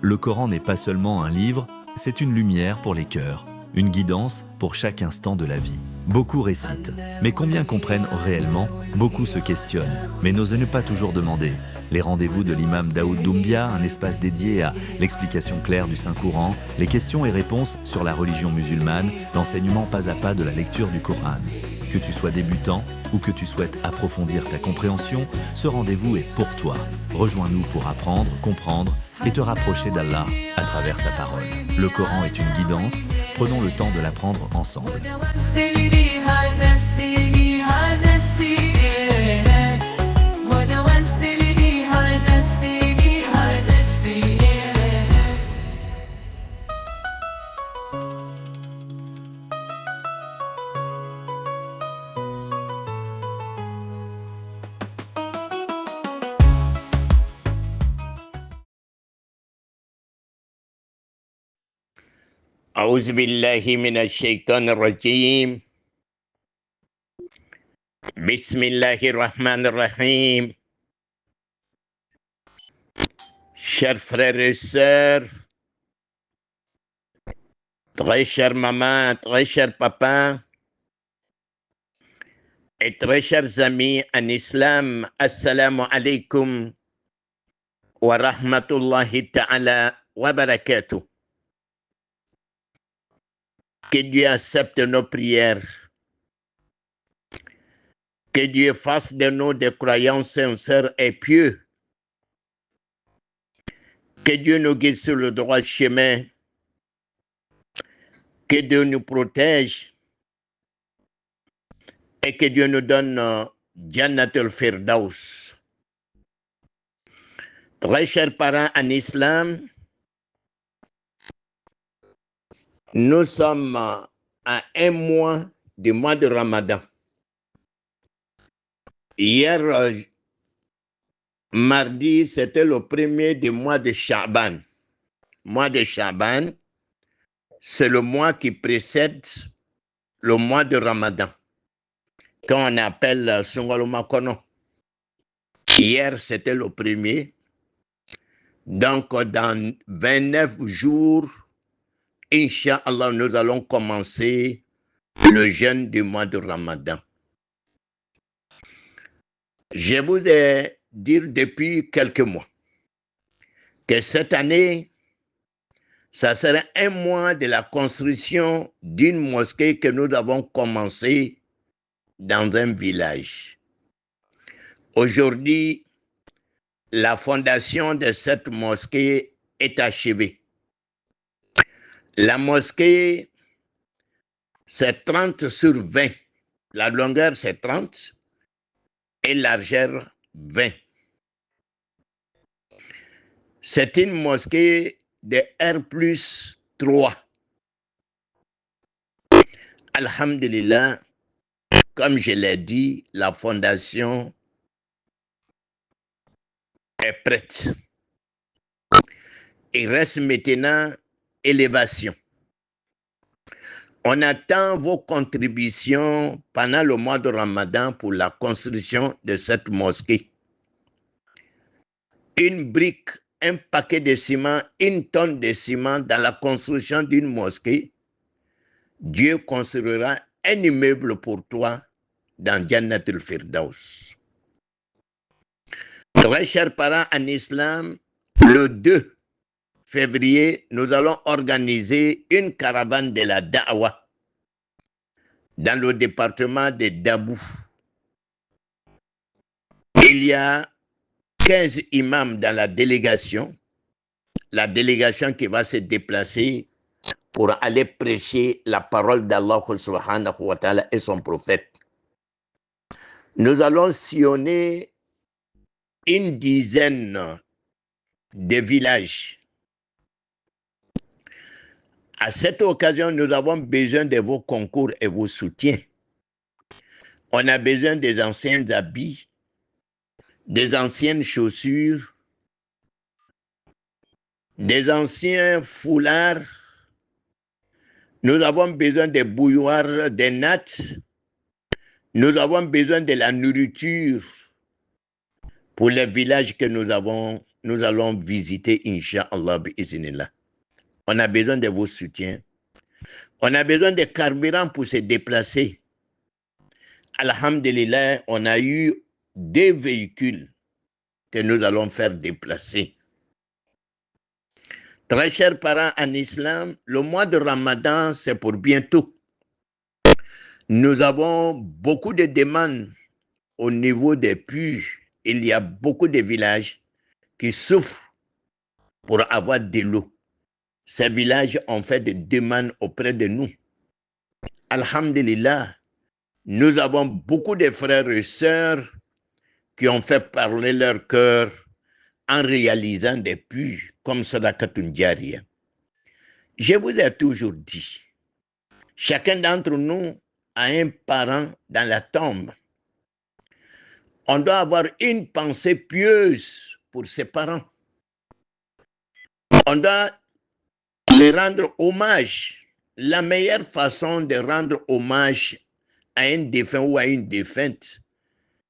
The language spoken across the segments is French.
Le Coran n'est pas seulement un livre, c'est une lumière pour les cœurs, une guidance pour chaque instant de la vie. Beaucoup récitent, mais combien comprennent réellement? Beaucoup se questionnent, mais n'osent ne pas toujours demander. Les rendez-vous de l'imam Daoud Doumbia, un espace dédié à l'explication claire du Saint-Coran, les questions et réponses sur la religion musulmane, l'enseignement pas à pas de la lecture du Coran. Que tu sois débutant ou que tu souhaites approfondir ta compréhension, ce rendez-vous est pour toi. Rejoins-nous pour apprendre, comprendre et te rapprocher d'Allah à travers sa parole. Le Coran est une guidance, prenons le temps de l'apprendre ensemble. أعوذ بالله من الشيطان الرجيم بسم الله الرحمن الرحيم. Chers frères et sœurs, très chère maman, très cher papa et très chers amis en islam, assalamu alaikum wa rahmatullahi ta'ala wa barakatuh. Que Dieu accepte nos prières. Que Dieu fasse de nous des croyants sincères et pieux. Que Dieu nous guide sur le droit chemin. Que Dieu nous protège. Et que Dieu nous donne Jannatul Firdaus. Très chers parents en islam, nous sommes à un mois du mois de Ramadan. Hier, mardi, c'était le premier du mois de Shaban. Mois de Shaban, c'est le mois qui précède le mois de Ramadan, qu'on appelle Sungalomakono. Hier, c'était le premier. Donc, dans 29 jours, Inch'Allah, nous allons commencer le jeûne du mois de Ramadan. Je vous ai dit depuis quelques mois que cette année, ça serait un mois de la construction d'une mosquée que nous avons commencé dans un village. Aujourd'hui, la fondation de cette mosquée est achevée. La mosquée, c'est 30 sur 20. La longueur, c'est 30 et largeur, 20. C'est une mosquée de R+3. Alhamdulillah, comme je l'ai dit, la fondation est prête. Il reste maintenant élévation. On attend vos contributions pendant le mois de Ramadan pour la construction de cette mosquée. Une brique, un paquet de ciment, une tonne de ciment dans la construction d'une mosquée, Dieu construira un immeuble pour toi dans Jannatul Firdaus. Très chers parents en islam, le 2 février, nous allons organiser une caravane de la Da'wa dans le département de Dabou. Il y a 15 imams dans la délégation qui va se déplacer pour aller prêcher la parole d'Allah subhanahu wa ta'ala et son prophète. Nous allons sillonner une dizaine de villages. À cette occasion, nous avons besoin de vos concours et vos soutiens. On a besoin des anciens habits, des anciennes chaussures, des anciens foulards. Nous avons besoin des bouilloires, des nattes. Nous avons besoin de la nourriture pour les villages que nous avons nous allons visiter, Inch'Allah, bi'iznillah. On a besoin de vos soutiens. On a besoin de carburant pour se déplacer. Alhamdulillah, on a eu des véhicules que nous allons faire déplacer. Très chers parents en islam, le mois de Ramadan, c'est pour bientôt. Nous avons beaucoup de demandes au niveau des puits. Il y a beaucoup de villages qui souffrent pour avoir de l'eau. Ces villages ont fait des demandes auprès de nous. Alhamdulillah, nous avons beaucoup de frères et sœurs qui ont fait parler leur cœur en réalisant des puits comme Sadaqatun Jariya. Je vous ai toujours dit, chacun d'entre nous a un parent dans la tombe. On doit avoir une pensée pieuse pour ses parents. On doit les rendre hommage. La meilleure façon de rendre hommage à un défunt ou à une défunte,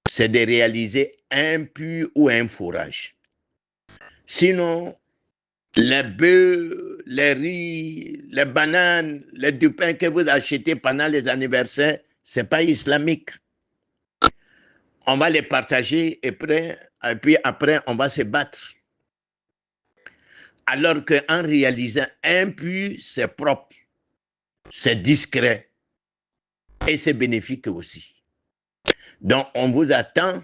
c'est de réaliser un puits ou un fourrage. Sinon, les bœufs, les riz, les bananes, les du pain que vous achetez pendant les anniversaires, ce n'est pas islamique. On va les partager et puis après, on va se battre. Alors qu'en réalisant un puits, c'est propre, c'est discret et c'est bénéfique aussi. Donc, on vous attend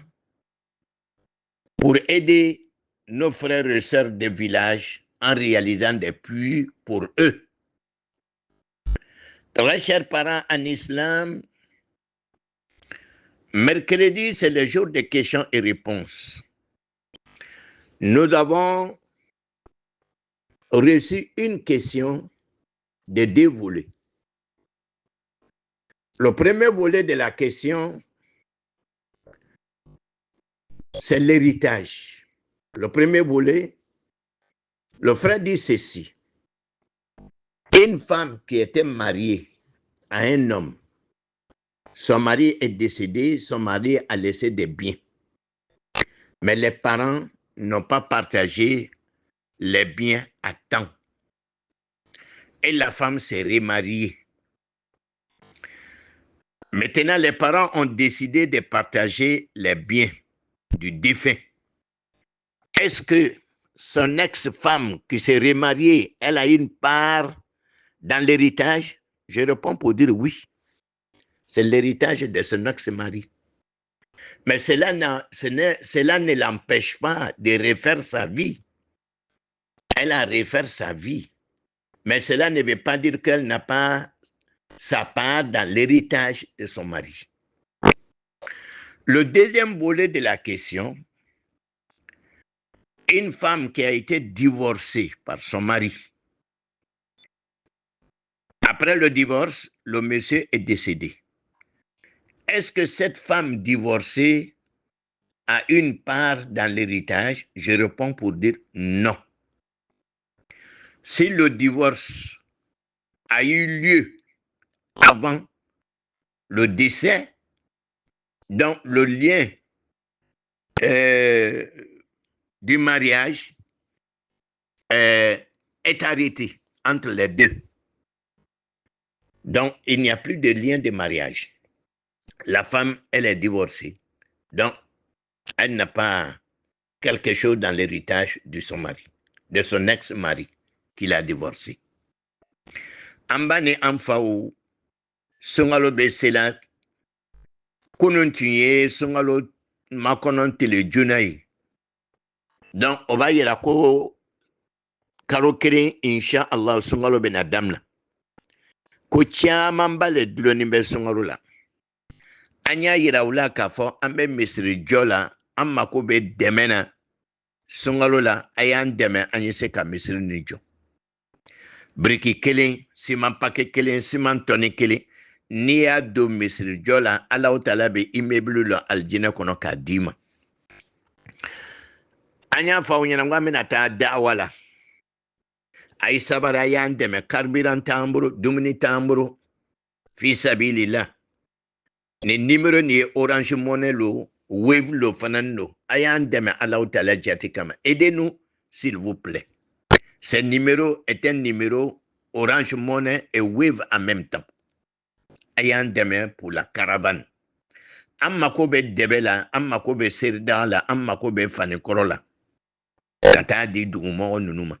pour aider nos frères et sœurs des villages en réalisant des puits pour eux. Très chers parents en islam, mercredi, c'est le jour des questions et réponses. Nous avons reçu une question de 2 volets. Le premier volet de la question, c'est l'héritage. Le premier volet, le frère dit ceci. Une femme qui était mariée à un homme, son mari est décédé, son mari a laissé des biens. Mais les parents n'ont pas partagé les biens à temps. Et la femme s'est remariée. Maintenant, les parents ont décidé de partager les biens du défunt. Est-ce que son ex-femme qui s'est remariée, elle a une part dans l'héritage? Je réponds pour dire oui. C'est l'héritage de son ex-mari. Mais cela ne l'empêche pas de refaire sa vie. Elle a refait sa vie. Mais cela ne veut pas dire qu'elle n'a pas sa part dans l'héritage de son mari. Le deuxième volet de la question, une femme qui a été divorcée par son mari. Après le divorce, le monsieur est décédé. Est-ce que cette femme divorcée a une part dans l'héritage? Je réponds pour dire non. Si le divorce a eu lieu avant le décès, donc le lien du mariage est arrêté entre les deux. Donc, il n'y a plus de lien de mariage. La femme, elle est divorcée. Donc, elle n'a pas quelque chose dans l'héritage de son mari, de son ex-mari qu'il a divorcé. Ambane amfaou, sungalo besela, kununtiye, sungalo makonon tele junai. Donc, on va y aller ko karokere, Inch'Allah, sungalo benadamla. Ko chaman bale duloni be sungalo la. Anya yira ula kafo, ambe misri jola, amma ko be demena, sungalo la, ayan deme, anyese ka misri nijo. Briki kelen, siman pake kelen, siman toni kelen, ni ya do misri jola, ala utala be imeblu lo aljine kono ka dima. Anya fa unyana ngwa mina ta da'wala. Ay sabara yan deme karbiran tamburu, dumini tamburu, fi sabilillah. Ni numéro ni Orange Money lo, Wave le fanano. Ayan deme Allah Ta'ala Djatikama. Aidez-nous, s'il vous plaît. Ce numéro est un numéro Orange Money et Wave en même temps. Ayan deme pour la caravane. Amma ko be debe la, amma ko be serida la, amma ko be fanikoro la. Kata di dugumo nunuma.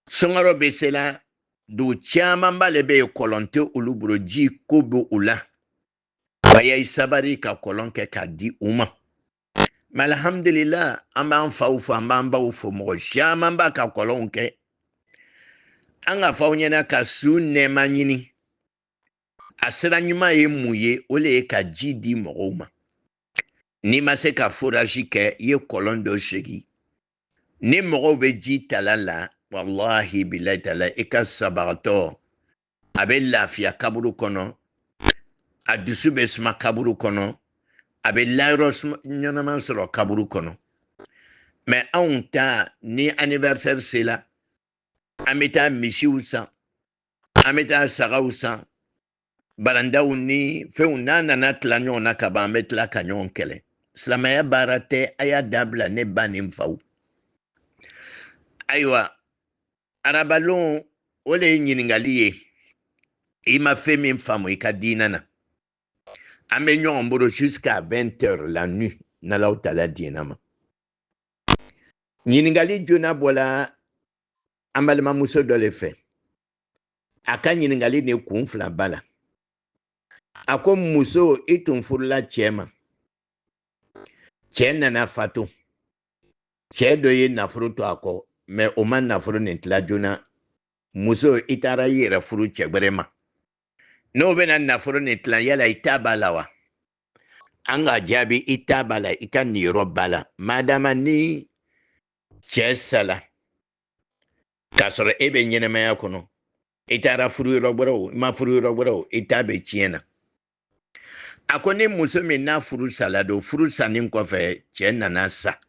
Songaro be sela du chaman ba lebe kolonte ulubro ji kobo ula. Baya isabari ka kolonke ka di uma. Mais alhamdulillah, amba anfa ufa amba ufo mo chaman ba ka kolonke. Anga fa onyena ka su nema nyini. Asira nyuma ye muye ole ka ji di mo. Ni ma se ka foraji ke ye kolon do shegi. Ni mɔgɔw bɛ ji tala la wallahi bilahi tala i ka sabagatɔ a bɛ lafiya kaburu kɔnɔ a dusu bɛ suma kaburu kɔnɔ a bɛ layɔrɔ ɲɛnama sɔrɔ kaburu kɔnɔ mais anw ta ni anniversaire sera an bɛ taa misiw san an bɛ taa sagaw san barandaw ni fɛnw n'a nana tila ɲɔgɔn na ka ban an bɛ tila ka ɲɔgɔn kɛlɛ silamɛya baara tɛ a y'a dabila ne ba ni n faw. Ayiwa arabalon o le ye ɲininkali ye i ma fɛn min faamu i ka diinɛ na an bɛ ɲɔgɔn bolo jusqu'à 20h la nuit n'Allahu Ta'ala diɲɛna ma ɲininkali joona bɔla an balimamuso dɔ le fɛ a ka ɲininkali ne kun fila ba la a ko muso i tun furula cɛ ma cɛ nana fatu cɛ dɔ ye nafolo to a kɔ mais o ma nafolo nin tila joona muso i taara i yɛrɛ furu cɛ wɛrɛ ma n'o bɛna nafolo nin tila yala i t'a b'a la wa an ka jaabi i t'a b'a la i ka niyɔrɔ b'a la madama ni cɛ sala k'a sɔrɔ e bɛ ɲɛnɛmaya kɔnɔ i taara furu yɔrɔ wɛrɛ o i ma furu yɔrɔ wɛrɛ o i t'a bɛ tiɲɛ na a ko ni muso min n'a furu sala don furu sanni kɔfɛ cɛ nana sa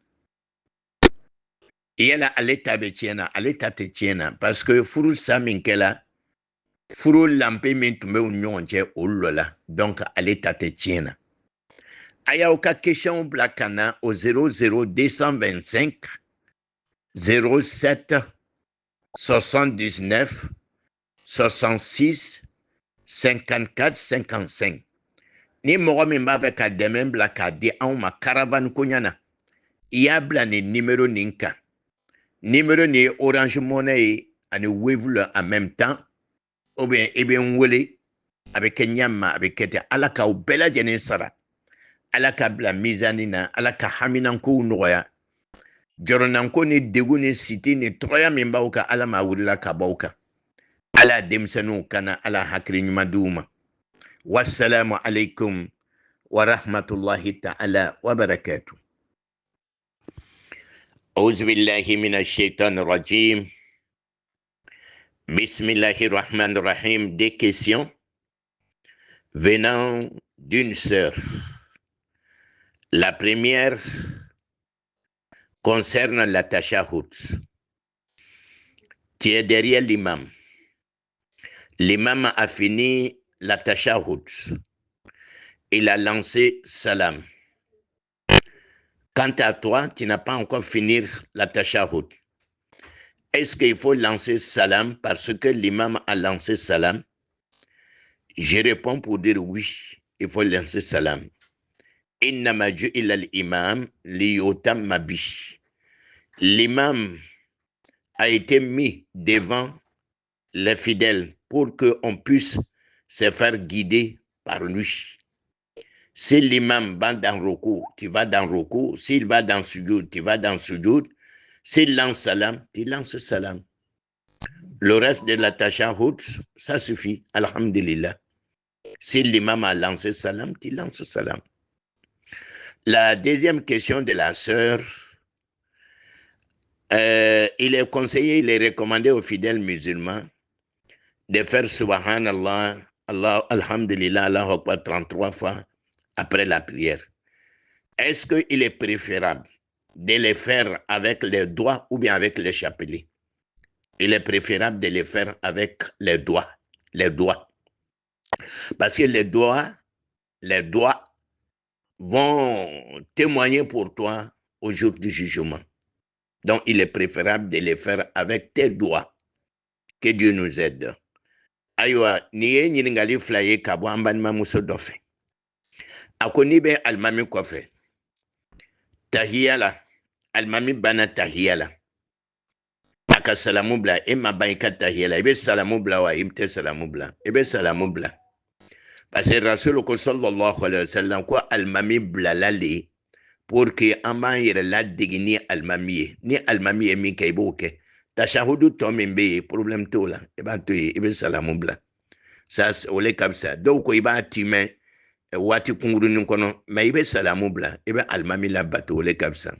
yala ale ta bɛ tiɲɛ na ale ta tɛ tiɲɛ na parce que furu sa min kɛla furu lampe min tun bɛ u ɲɔgɔn cɛ o lɔ la donc ale ta tɛ tiɲɛ na a y'aw ka question bila ka na au 00225 07 79 66 54 55 ni mɔgɔ min b'a fɛ ka dɛmɛ bila k'a di anw ma caravane koɲa na i y'a bila nin numéro nin kan numéro nin ye Orange Money ye ani Wave la en même temps ou bien i bɛ n wele a bɛ kɛ ɲɛ ma a bɛ kɛ ten ala k'aw bɛɛ lajɛlen sara ala ka bila mizani na ala ka haminankow nɔgɔya jɔrɔnanko ni degun ni siti ni tɔgɔya min b'aw kan ala ma wulila ka b'aw kan ala denmisɛnninw kana ala hakili ɲuman d'u ma wassalamu alaikum wa rahmatullahi ta'ala wa barakatuh. أعوذ بالله من الشيطان الرجيم بسم الله الرحمن الرحيم. Des questions venant d'une sœur. La première concerne la tashahhud. Tu es derrière l'imam. L'imam a fini la tashahhud. Il a lancé salam. Quant à toi, tu n'as pas encore fini la tashahhud. Est-ce qu'il faut lancer salam parce que l'imam a lancé salam? Je réponds pour dire oui, il faut lancer salam. Innama ju'ila al-imam liyutamma bihi. L'imam a été mis devant les fidèles pour qu'on puisse se faire guider par lui. Si l'imam va dans Ruku, tu vas dans Ruku. S'il va dans Sujoud, tu vas dans Sujoud. S'il lance salam, tu lances salam. Le reste de la tashahhud, ça suffit. Alhamdulillah. Si l'imam a lancé salam, tu lances salam. La deuxième question de la sœur, il est conseillé, il est recommandé aux fidèles musulmans de faire Subhanallah, Allah, Alhamdulillah, Allah Akbar 33 fois après la prière. Est-ce qu'il est préférable de les faire avec les doigts ou bien avec les chapelets? Il est préférable de les faire avec les doigts. Les doigts. Parce que les doigts vont témoigner pour toi au jour du jugement. Donc, il est préférable de les faire avec tes doigts. Que Dieu nous aide. Aïwa, ni ye ɲiningali fila ye ka bɔ an balimamuso dɔ fɛ. A ko n'i bɛ alimami kɔfɛ, tahiya la, alimami banna tahiya la. A ka salamu bila, e ma ban i ka tahiya la. I bɛ salamu bila wa i tɛ salamu bila? I bɛ salamu bila. Parce que Rasul ko sallallahu alayhi wa sallam ko alimami bilala le pour que an b'an yɛrɛ ladege ni alimami ye. Ni alimami ye min kɛ, i b'o kɛ. Tashahudu tɔ min bɛ yen, problème t'o la. I b'a to yen, i bɛ salamu bila. Ça, o le ka fisa. Dɔw ko i b'a timɛ waati kunkurunin kɔnɔ, mais i bɛ salamu bila, i bɛ alimami labato, o le ka fisa.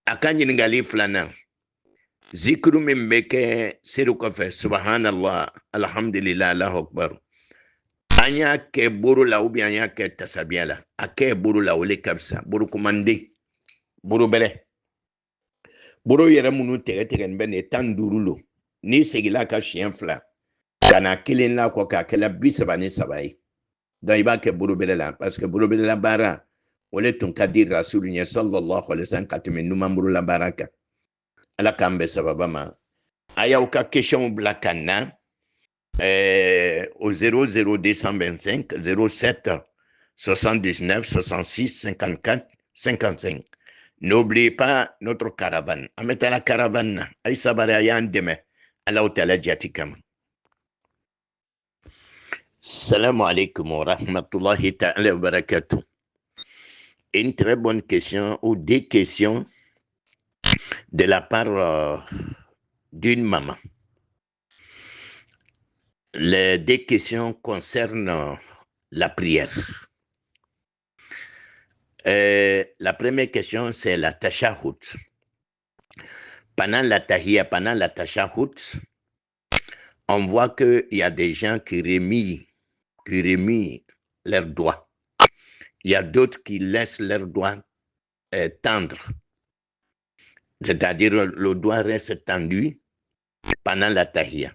A ka ɲiningali filanan, zikuru min bɛ kɛ seli kɔfɛ, subhanallah, alhamdulillah, Allahu akbar. An y'a kɛ boro la ou bien an y'a kɛ tasabiya la. A kɛ boro la, o le ka fisa. Boro kumanden, boro bɛrɛ. Boro yɛrɛ minnu tigɛ-tigɛlen bɛ nin ye 15 lo. N'i segila ka siɲɛ 2, ka na 1 la kɔ k'a kɛla 33 ye. Donc i b'a kɛ boro bɛrɛ la, parce que boro bɛrɛ la baara, o le tun ka di Rasulu ɲɛ sallallahu alayhi wa sallam ka tɛmɛ numanbolo la baara kan. Ala k'an bɛn sababa ma. A y'aw ka question bila ka na au 00225 07 79 66 54 55. N'oubliez pas notre caravane. An bɛ taa la caravane na. A ye sabari a y'an dɛmɛ. Ala ta'ala jati kama. Salam alaikum wa rahmatullahi ta'ala wa barakatuh. Une très bonne question ou des questions de la part d'une maman. Les 2 questions concernent la prière. La première question, c'est la tashahhud. Pendant la tahiyya, pendant la tashahhud, on voit qu'il y a des gens qui remient leurs doigts. Il y a d'autres qui laissent leurs doigts tendre. C'est-à-dire le doigt reste tendu pendant la tahiyya.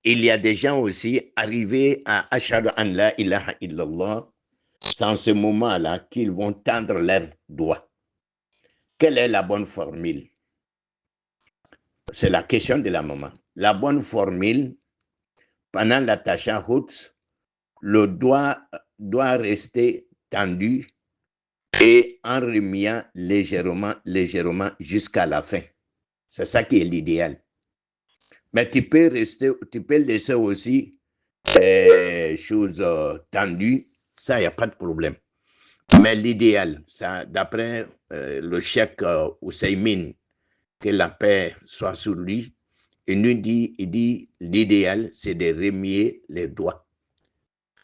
Il y a des gens aussi arrivés à Ashhadu an la ilaha illallah, sans ce moment-là, qu'ils vont tendre leurs doigts. Quelle est la bonne formule? C'est la question de la maman. La bonne formule, pendant la tashahhud, le doigt doit rester tendu et en remuant légèrement jusqu'à la fin. C'est ça qui est l'idéal. Mais tu peux laisser aussi choses tendues, ça, il n'y a pas de problème. Mais l'idéal, ça, d'après le cheikh Ousseymine, que la paix soit sur lui, il dit l'idéal, c'est de remuer les doigts.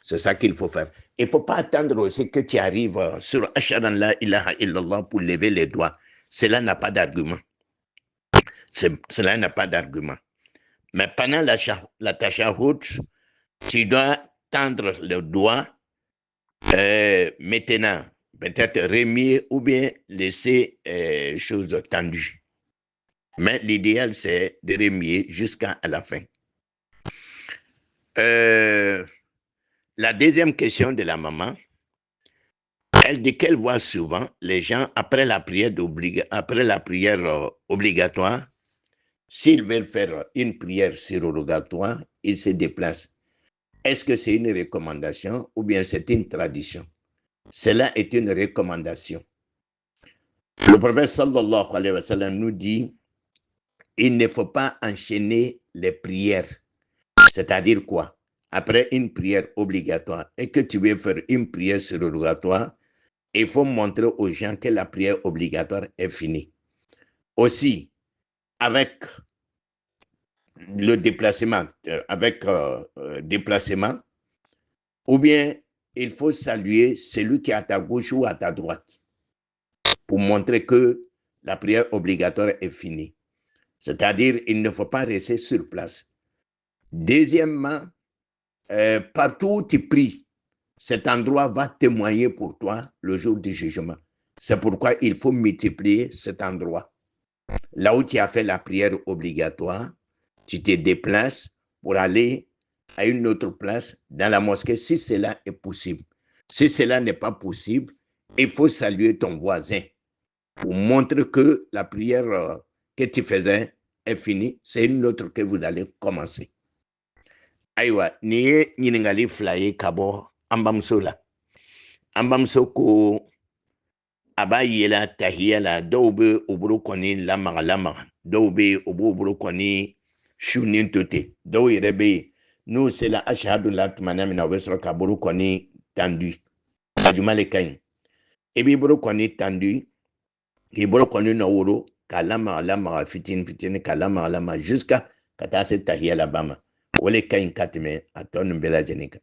C'est ça qu'il faut faire. Il ne faut pas attendre aussi que tu arrives sur Ashhadu an la ilaha illallah pour lever les doigts. Cela n'a pas d'argument. Cela n'a pas d'argument. Mais pendant la tashahhud, tu dois tendre le doigt, maintenant, peut-être remuer ou bien laisser choses tendues. Mais l'idéal, c'est de remuer jusqu'à la fin. La deuxième question de la maman, elle dit qu'elle voit souvent les gens, après la prière obligatoire, s'ils veulent faire une prière surrogatoire, ils se déplacent. Est-ce que c'est une recommandation ou bien c'est une tradition? Cela est une recommandation. Le prophète sallallahu alayhi wa sallam nous dit, il ne faut pas enchaîner les prières. C'est-à-dire quoi? Après une prière obligatoire et que tu veux faire une prière surrogatoire, il faut montrer aux gens que la prière obligatoire est finie. Aussi, avec le déplacement, ou bien il faut saluer celui qui est à ta gauche ou à ta droite pour montrer que la prière obligatoire est finie. C'est-à-dire, il ne faut pas rester sur place. Deuxièmement, partout où tu pries, cet endroit va témoigner pour toi le jour du jugement. C'est pourquoi il faut multiplier cet endroit. Là où tu as fait la prière obligatoire, tu te déplaces pour aller à une autre place dans la mosquée, si cela est possible. Si cela n'est pas possible, il faut saluer ton voisin pour montrer que la prière que tu faisais est finie. C'est une autre que vous allez commencer. Aïwa, niye ɲiningali fila ye ka bɔ an bamuso la. An bamuso ko a b'a yela tahiya la, dɔw bɛ u bolo kɔni lamaga, dɔw bɛ u b'u bolo kɔni sunin to ten, dɔw yɛrɛ bɛ yen n'u sela ashahadu la tumana min na u bɛ sɔrɔ ka bolo kɔni tandu. A juma le ka ɲi. I b'i bolo kɔni tandu, k'i bolo kɔni nɔworo k'a lamaga fitini k'a lamaga jusqu'à ka taa se tahiya laban ma. O le ka ɲi ka tɛmɛ a tɔ ninnu bɛɛ lajɛlen kan.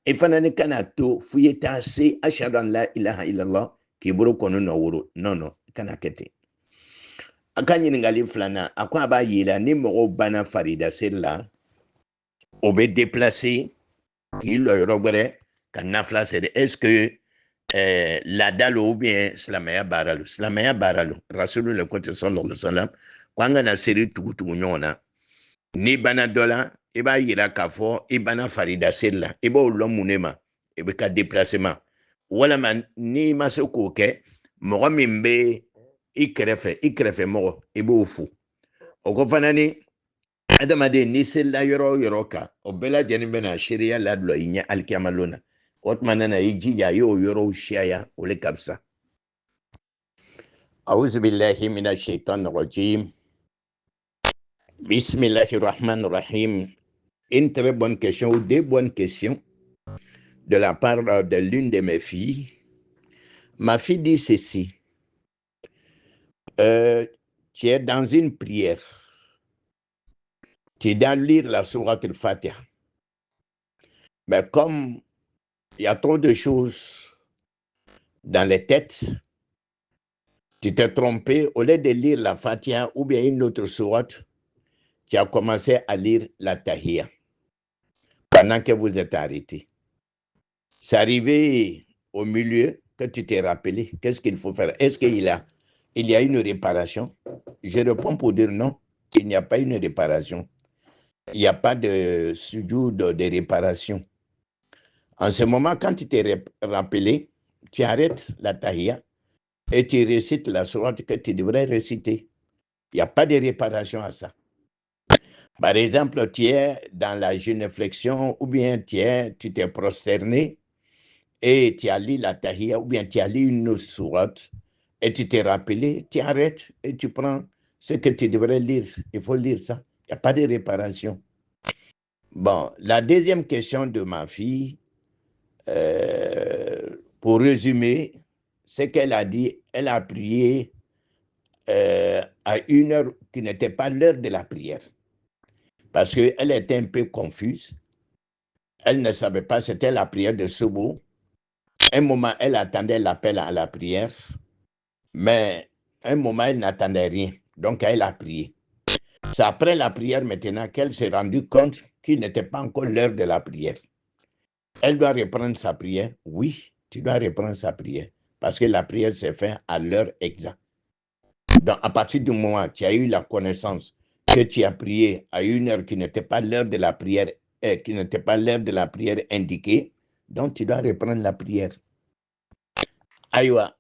I fana ni kana to f'i ye taa se ashhadu an la ilaha illallah k'i bolo kɔni nɔworo. Non, kana kɛ ten. A ka ɲininkali filanan, a ko a b'a yela ni mɔgɔw banna farida seli la, o bɛ déplacer k'i lɔ yɔrɔ wɛrɛ ka nafila seli. Est-ce que laada lo ou bien silamɛya baara lo? Silamɛya baara lo. Rasulu le ko ten sallallahu alaihi wa sallam ko an kana seri tugu ɲɔgɔn na. N'i banna dɔ la, i b'a yira k'a fɔ i banna farida seli la, i b'o lɔ mun de ma? I bɛ ka déplacement. Walama n'i ma se k'o kɛ, mɔgɔ min bɛ i kɛrɛfɛ mɔgɔ, i b'o fo. O ko fana ni adamaden n'i selila yɔrɔ o yɔrɔ kan, o bɛɛ lajɛlen bɛna seereya ladulɔ i ɲɛ alikiyama lon na. O tuma na i jija, i y'o yɔrɔw siyaya, o le ka fisa. A'udhu billahi minash shaitanir rajim. Bismillahir rahmanir rahim. Une très bonne question, ou deux bonnes questions de la part de l'une de mes filles. Ma fille dit ceci. Tu es dans une prière. Tu dois lire la sourate al-Fatiha. Mais comme il y a trop de choses dans les têtes, tu t'es trompé, au lieu de lire la Fatiha ou bien une autre sourate, tu as commencé à lire la Tahiyya pendant que vous êtes arrêté. C'est arrivé au milieu que tu t'es rappelé. Qu'est-ce qu'il faut faire? Est-ce qu'il y a une réparation? Je réponds pour dire non, il n'y a pas une réparation. Il n'y a pas de sujoud de réparation. En ce moment, quand tu t'es rappelé, tu arrêtes la Tahiyya et tu récites la sourate que tu devrais réciter. Il n'y a pas de réparation à ça. Par exemple, tu es dans la génuflexion ou bien tu t'es prosterné et tu as lu la Tahiyya ou bien tu as lu une sourate et tu t'es rappelé, tu arrêtes et tu prends ce que tu devrais lire. Il faut lire ça. Il n'y a pas de réparation. Bon, la deuxième question de ma fille, pour résumer, c'est qu'elle a dit, elle a prié à une heure qui n'était pas l'heure de la prière. Parce qu'elle était un peu confuse. Elle ne savait pas, c'était la prière de Subu. Un moment, elle attendait l'appel à la prière, mais un moment, elle n'attendait rien. Donc, elle a prié. C'est après la prière maintenant qu'elle s'est rendue compte qu'il n'était pas encore l'heure de la prière. Elle doit reprendre sa prière. Oui, tu dois reprendre sa prière. Parce que la prière s'est faite à l'heure exacte. Donc, à partir du moment où tu as eu la connaissance que tu as prié à une heure qui n'était pas l'heure de la prière, qui n'était pas l'heure de la prière indiquée, donc tu dois reprendre la prière. Aïwa,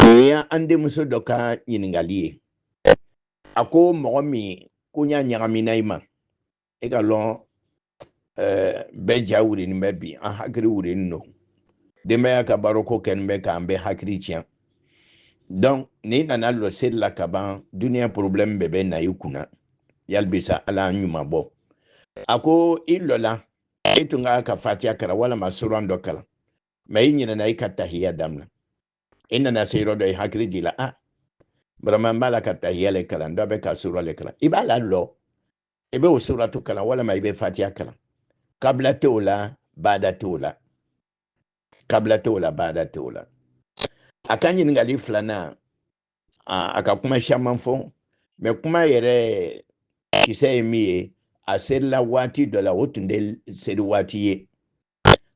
il y a un de muso doka yiningali. Ako mogomi kunya nyagamina ima. Egalon beja wuri ni mebi an hakiri wuri no. Demaya ka baroko ken be ka ambe hakiri tian. Donc ni nana lo sel la kaban dunia problème bebe na yukuna. Yalbisa ala nyuma bo. Ako illola etunga ka fatia kara wala masuran dokala. Mais nyina na ikatahiya damna. Ina na siro do hakiri dila Brahma mala katahiya le kala ndabe ka sura le kala. Ibala lo. Ebe usura tu kala wala ma ibe fatia kala. Kabla teola bada teola. Kabla teola bada teola. Akanyi ngali flana akakuma shamanfo me kuma yere kisa emiye a sella wati de la otunde seri wati ye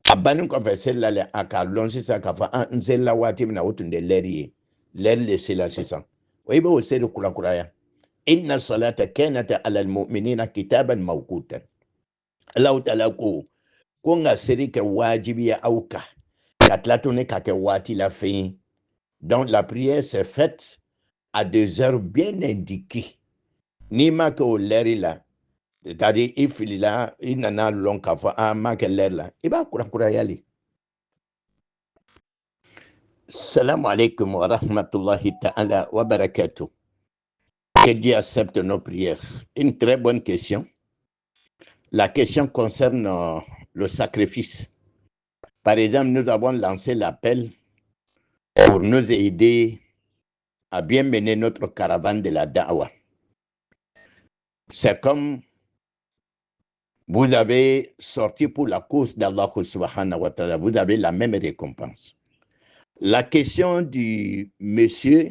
abani ko fe sella le aka lonsi sa ka fa sella wati na otunde leri le sella sisa oyibe o seri kula ya inna salata kanat ala almu'minina kitaban mawqutan Allah ta'ala ko nga seri ke wajibi ya auka Donc la prière s'est faite à des heures bien indiquées. Ni ma que au l'air là, c'est-à-dire il file là, il n'en a long qu'à faire, ah ma que l'air là, il va courir y aller. Salam alaikum wa rahmatullahi ta'ala wa barakatuh. Que Dieu accepte nos prières. Une très bonne question. La question concerne le sacrifice. Par exemple, nous avons lancé l'appel pour nous aider à bien mener notre caravane de la Da'wa. C'est comme vous avez sorti pour la cause d'Allah subhanahu wa ta'ala, vous avez la même récompense. La question du monsieur,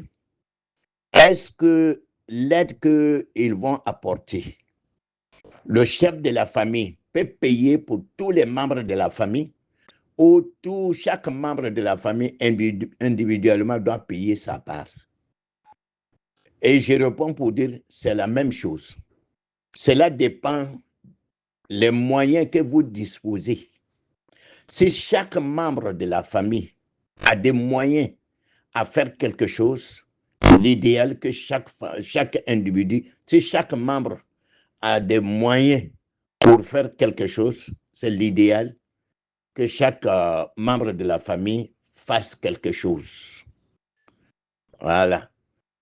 est-ce que l'aide qu'ils vont apporter, le chef de la famille peut payer pour tous les membres de la famille ou chaque membre de la famille individuellement doit payer sa part? Et je réponds pour dire, c'est la même chose. Cela dépend des moyens que vous disposez. Si chaque membre de la famille a des moyens à faire quelque chose, l'idéal que chaque individu, si chaque membre a des moyens pour faire quelque chose, c'est l'idéal que chaque membre de la famille fasse quelque chose. Voilà.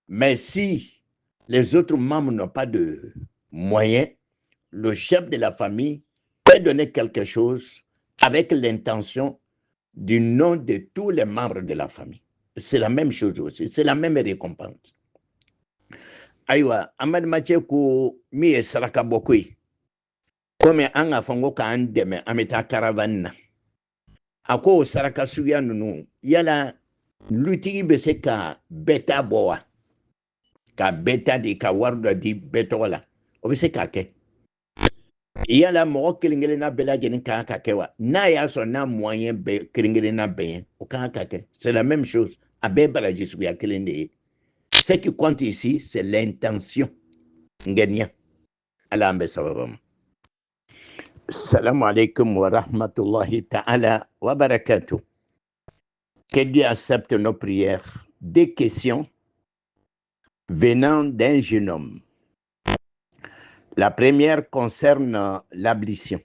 Mais si les autres membres n'ont pas de moyens, le chef de la famille peut donner quelque chose avec l'intention du nom de tous les membres de la famille. C'est la même chose aussi, c'est la même récompense. Aïwa, Amad Machekou, mi e saraka bokui. Comme an a fango ka an deme ameta caravane. Ako saraka suya nunu, yala lutigi be se ka beta boa. Ka beta di ka warda di betola. Obe se ka ke. Yala mo kelingele na bela jeni ka kewa. Na ya so na moyen be kelingele na ben o ka ke. C'est la même chose. Abe bala jisu ya kelinde. Ce qui compte ici, c'est l'intention. Ngenia. Allah ambe sababam. Salam alaikum wa rahmatullahi ta'ala wa barakatuh. Que Dieu accepte nos prières. Des questions venant d'un jeune homme. La première concerne l'ablution.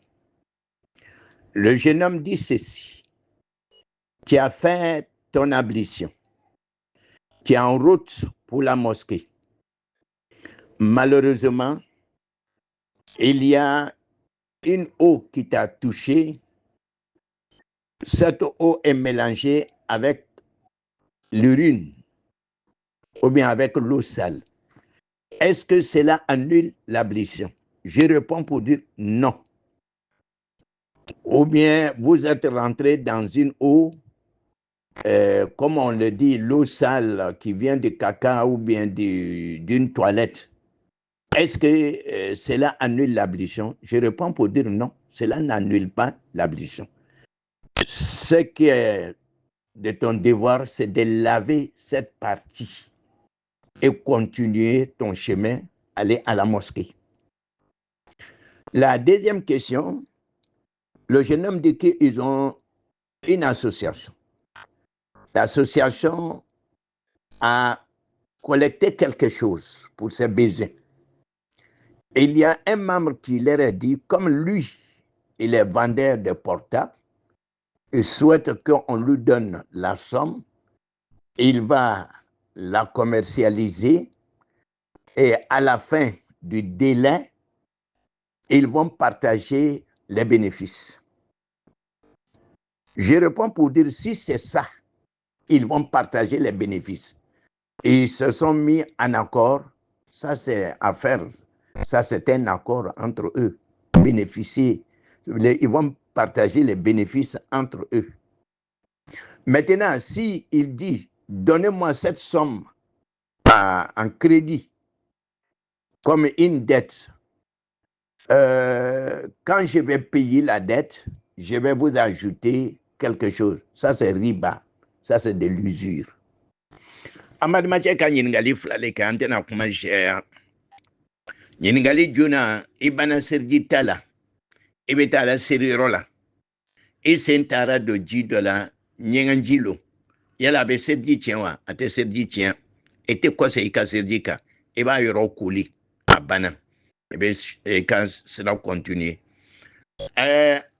Le jeune homme dit ceci. Tu as fait ton ablution. Tu es en route pour la mosquée. Malheureusement, il y a une eau qui t'a touché. Cette eau est mélangée avec l'urine ou bien avec l'eau sale. Est-ce que cela annule l'ablution? Je réponds pour dire non. Ou bien vous êtes rentré dans une eau, comme on le dit, l'eau sale qui vient du caca ou bien d'une toilette. Est-ce que cela annule l'ablution? Je réponds pour dire non, cela n'annule pas l'ablution. Ce qui est de ton devoir, c'est de laver cette partie et continuer ton chemin, aller à la mosquée. La deuxième question, le jeune homme dit qu'ils ont une association. L'association a collecté quelque chose pour ses besoins. Et il y a un membre qui leur a dit, comme lui, il est vendeur de portables, il souhaite qu'on lui donne la somme, il va la commercialiser et à la fin du délai, ils vont partager les bénéfices. Je réponds pour dire si c'est ça, ils vont partager les bénéfices. Ils se sont mis en accord, ça c'est affaire, ça c'est un accord entre eux, bénéficier, ils vont partager les bénéfices entre eux. Maintenant, si il dit, donnez-moi cette somme en crédit, comme une dette, quand je vais payer la dette, je vais vous ajouter quelque chose. Ça, c'est riba. Ça, c'est de l'usure. Amad Macheka Ningali Flaleka Antena Kumajea. Ningali Juna, Ibana Sergitala, Ibetala Serirola. Et Sentara de Jidola, nyenganjilo. Yala be serdi tienwa, ate serdi tien. Ete kwa se ika serdi ka. Eba yoro kuli. Abana. Ebe eka sera continuer.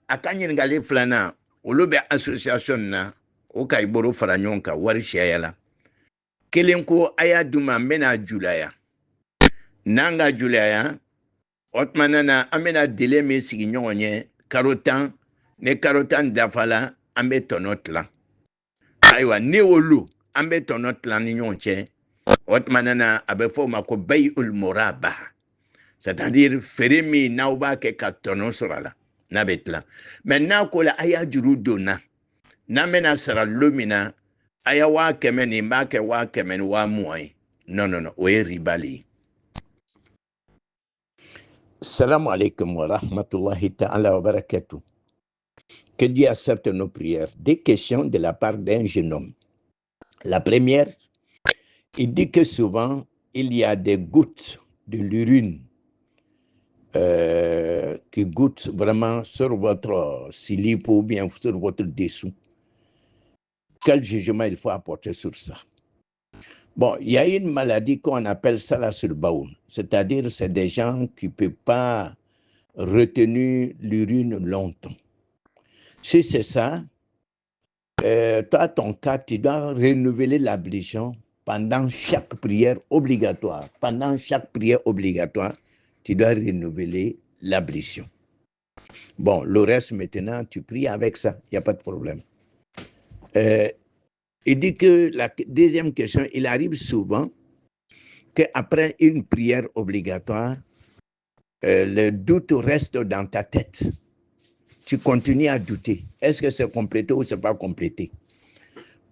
Akanyi ngali flana. Olube association na. Oka iboro faranyonka. Wari shayala. Kelenko aya duma mena julaya. Nanga julaya. Otmanana amena dele me sigi nyonye. Karotan. Ne karotan dafala. Ambe tonotla. Aywa ne olu. Ambe tonotla ni nyonche. Otmanana abefo mako bay ul moraba. C'est-à-dire, feremi nauba ke katono sorala. Nabetla. Maintenant, kola aya juru dona. Namena sara lumina. Aya wa kemeni make wa kemeni wa muay. Non. Oye ribali. Salam alaikum wa rahmatullahi ta'ala wa barakatuh. Que Dieu accepte nos prières. Des questions de la part d'un jeune homme. La première, il dit que souvent, il y a des gouttes de l'urine qui goûtent vraiment sur votre slip ou bien sur votre dessous. Quel jugement il faut apporter sur ça? Bon, il y a une maladie qu'on appelle Salasul Baoul, c'est-à-dire c'est des gens qui ne peuvent pas retenir l'urine longtemps. Si c'est ça, toi, ton cas, tu dois renouveler l'ablution pendant chaque prière obligatoire. Pendant chaque prière obligatoire, tu dois renouveler l'ablution. Bon, le reste maintenant, tu pries avec ça, il n'y a pas de problème. Il dit que la deuxième question, il arrive souvent qu'après une prière obligatoire, le doute reste dans ta tête. Tu continues à douter. Est-ce que c'est complété ou ce n'est pas complété?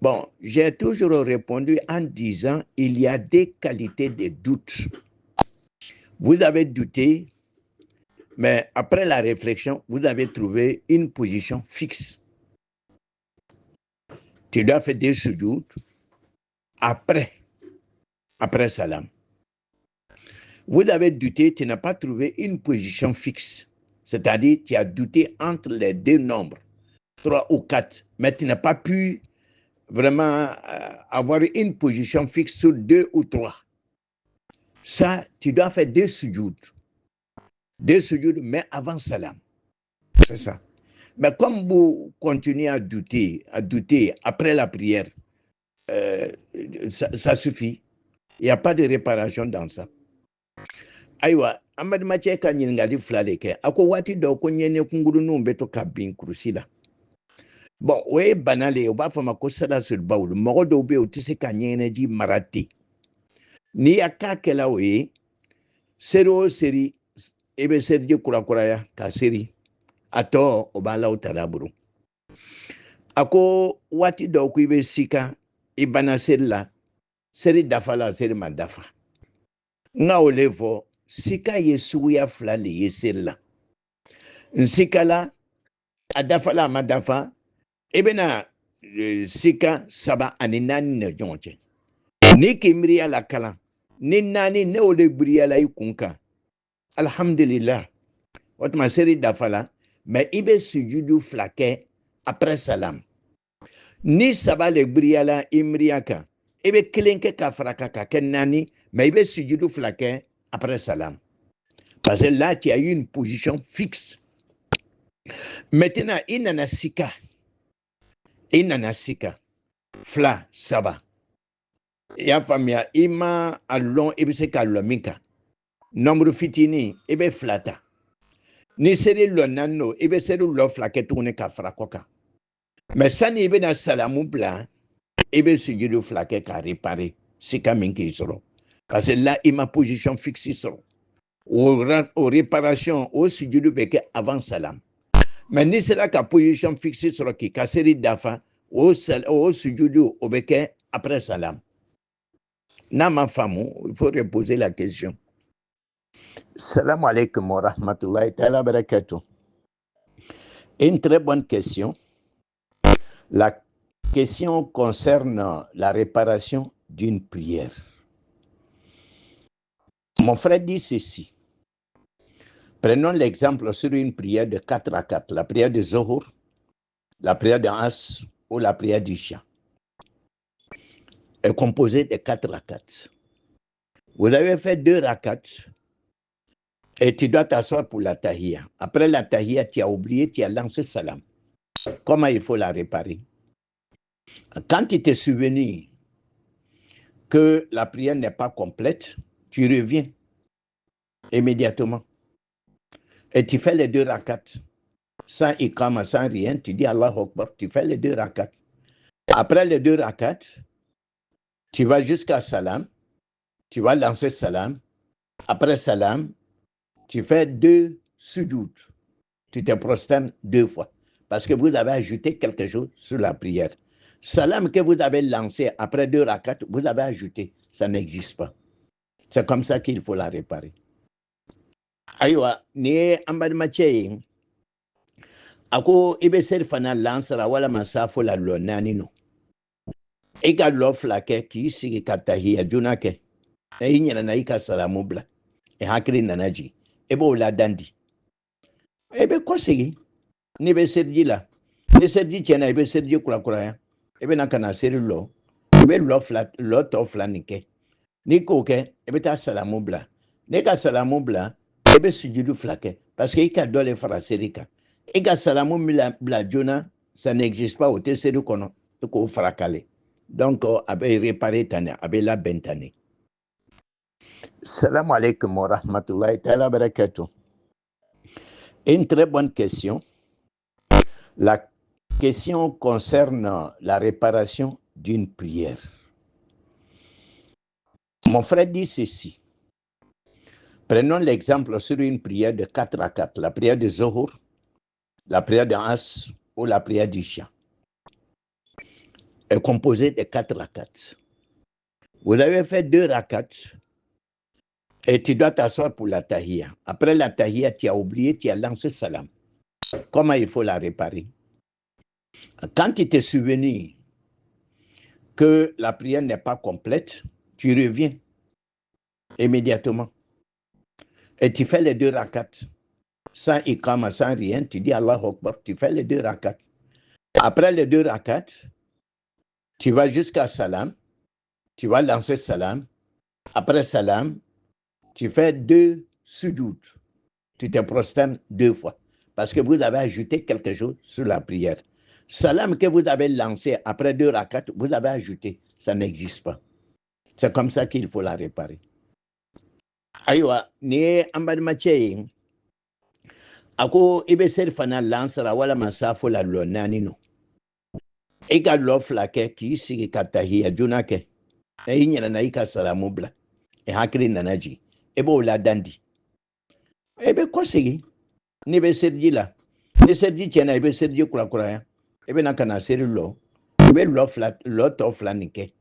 Bon, j'ai toujours répondu en disant il y a des qualités de doute. Vous avez douté, mais après la réflexion, vous avez trouvé une position fixe. Tu dois faire des sujoud après salam. Vous avez douté, tu n'as pas trouvé une position fixe. C'est-à-dire, tu as douté entre les deux nombres, 3 ou 4, mais tu n'as pas pu vraiment avoir une position fixe sur 2 ou 3. Ça, tu dois faire des sujoud. Des sujoud, mais avant salam. C'est ça. Mais comme vous continuez à douter après la prière, ça suffit. Il n'y a pas de réparation dans ça. Aïwa, Ahmad Maché ka nyingali flaleke. Ako wati do ko nyene kunguru numbe to kabin kurusila. Bon, ouais, banale, on va faire ko sala sur baoul. Moro do be otise ka nyene ji marati. Ni akake la we, sero seri, ebe serje kurakuraya ka seri. Ato obala utaraburu. Ako wati do ko ibe sika ibana serla seri dafala seri mandafa. Nga olevo sika yesu ya flali yesella. Sika la adafala madafa ebena sika saba aninani ne jonche. Ni kimriya la kala ni nani ne ole briya la ikunka. Alhamdulillah. Watma seri dafala mais ibe sujudu flake après salam. Ni saba le briya la imriyaka. Ebe kelenke ka fraka ka kenani mais ibe sujudu flake après salam. Parce que là, tu as eu une position fixe. Maintenant, inanasika. Fla, saba. Ya famia, ima alon ebise kalomika. Nombre fitini, ebe flata. Ni seri lo nano, ebe seri lo flake tourne ka frakoka. Mais ça ni ebe na salamu blanc, ebe sujudu flake ka réparer. Sika minki isoro. Parce que là, il ma position fixe isoro. Aux réparations, au sujudu beke avant salam. Mais ni c'est là qu'à position fixe sur qui, qu'à série d'afa, au sujudu au beke après salam. Nama famu, il faut reposer la question. Salam alaikum wa rahmatullahi ta'ala barakatuh. Une très bonne question. La question concerne la réparation d'une prière. Mon frère dit ceci. Prenons l'exemple sur une prière de 4 à 4, la prière de Zohur, la prière de As, ou la prière du chien est composée de 4 rakats. Vous avez fait 2 rakats et tu dois t'asseoir pour la tahiyya. Après la tahiyya, tu as oublié, tu as lancé salam. Comment il faut la réparer? Quand tu t'es souvenu que la prière n'est pas complète, tu reviens immédiatement et tu fais les 2 rakats. Sans ikama, sans rien, tu dis Allahu Akbar, tu fais les 2 rakats. Après les 2 rakats, tu vas jusqu'à salam, tu vas lancer salam. Après salam, tu fais 2 sujoud. Tu te prosternes 2 fois. Parce que vous avez ajouté quelque chose sur la prière. Salam que vous avez lancé après 2 rakats, vous avez ajouté. Ça n'existe pas. C'est comme ça qu'il faut la réparer. Aïwa, ni ambadmache ako ibe ser fana lansara wala masafo la lonani no. Ega lofla ke ki sigi katahia junake. Na inyana na ika salamu bla. E hakri nanaji. Ebo la dandi. Ebe kosigi. Ni be serji la. Ni serji chena ebe serji kura kura ya. Ebe nakana seri lo. Ebe lo to fla nike. Ni koke ebe ta salamu bla. Neka salamu bla. Ebe sujudu flake. Parce que ika dole fara serika. Ega salamu bla jona. Ça n'existe pas au tesseru kono. Ko frakale. Donc, abe réparé tane, abe la bentane. Salam alaikum wa rahmatullahi ta'ala barakatuh. Une très bonne question. La question concerne la réparation d'une prière. Mon frère dit ceci. Prenons l'exemple sur une prière de 4 à 4, la prière de Zohur, la prière d'As ou la prière du chien. Est composée de 4 rakats. Vous avez fait 2 rakats et tu dois t'asseoir pour la tahiyya. Après la tahiyya, tu as oublié, tu as lancé salam. Comment il faut la réparer? Quand tu t'es souvenu que la prière n'est pas complète, tu reviens immédiatement et tu fais les 2 rakats. Sans ikama, sans rien, tu dis Allahu Akbar, tu fais les 2 rakats. Après les 2 rakats, tu vas jusqu'à salam, tu vas lancer salam. Après salam, tu fais 2 sujoud. Tu te prosternes 2 fois. Parce que vous avez ajouté quelque chose sur la prière. Salam que vous avez lancé après 2 rakats, vous avez ajouté. Ça n'existe pas. C'est comme ça qu'il faut la réparer. Aïwa, ni ambadmache ako ibe ser fana lansara wala masafo la lonani no. Ega lofla ke ki sigi katahia junake. Na inyana na ika salamu bla. E hakri nanaji. Ebo la dandi. Ebe kosigi. Ni be serji la. Ni serji chena ebe serji kura kura ya. Ebe nakana seri lo. Ebe lo to fla nike.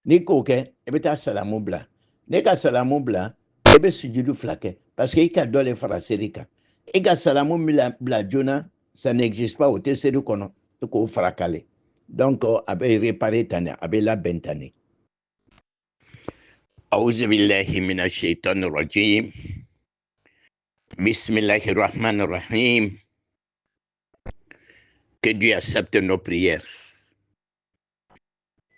Ni koke ebe ta salamu bla. Neka salamu bla. Ebe sujudu flake. Parce que ika dole fara serika. Ega salamu bla jona. Ça n'existe pas au tesseru kono. Ko frakale. Donc, abe réparé tane. Abe la bentane. A'udhu billahi minash shaitanir rajim. Bismillahirrahmanirrahim. Que Dieu accepte nos prières.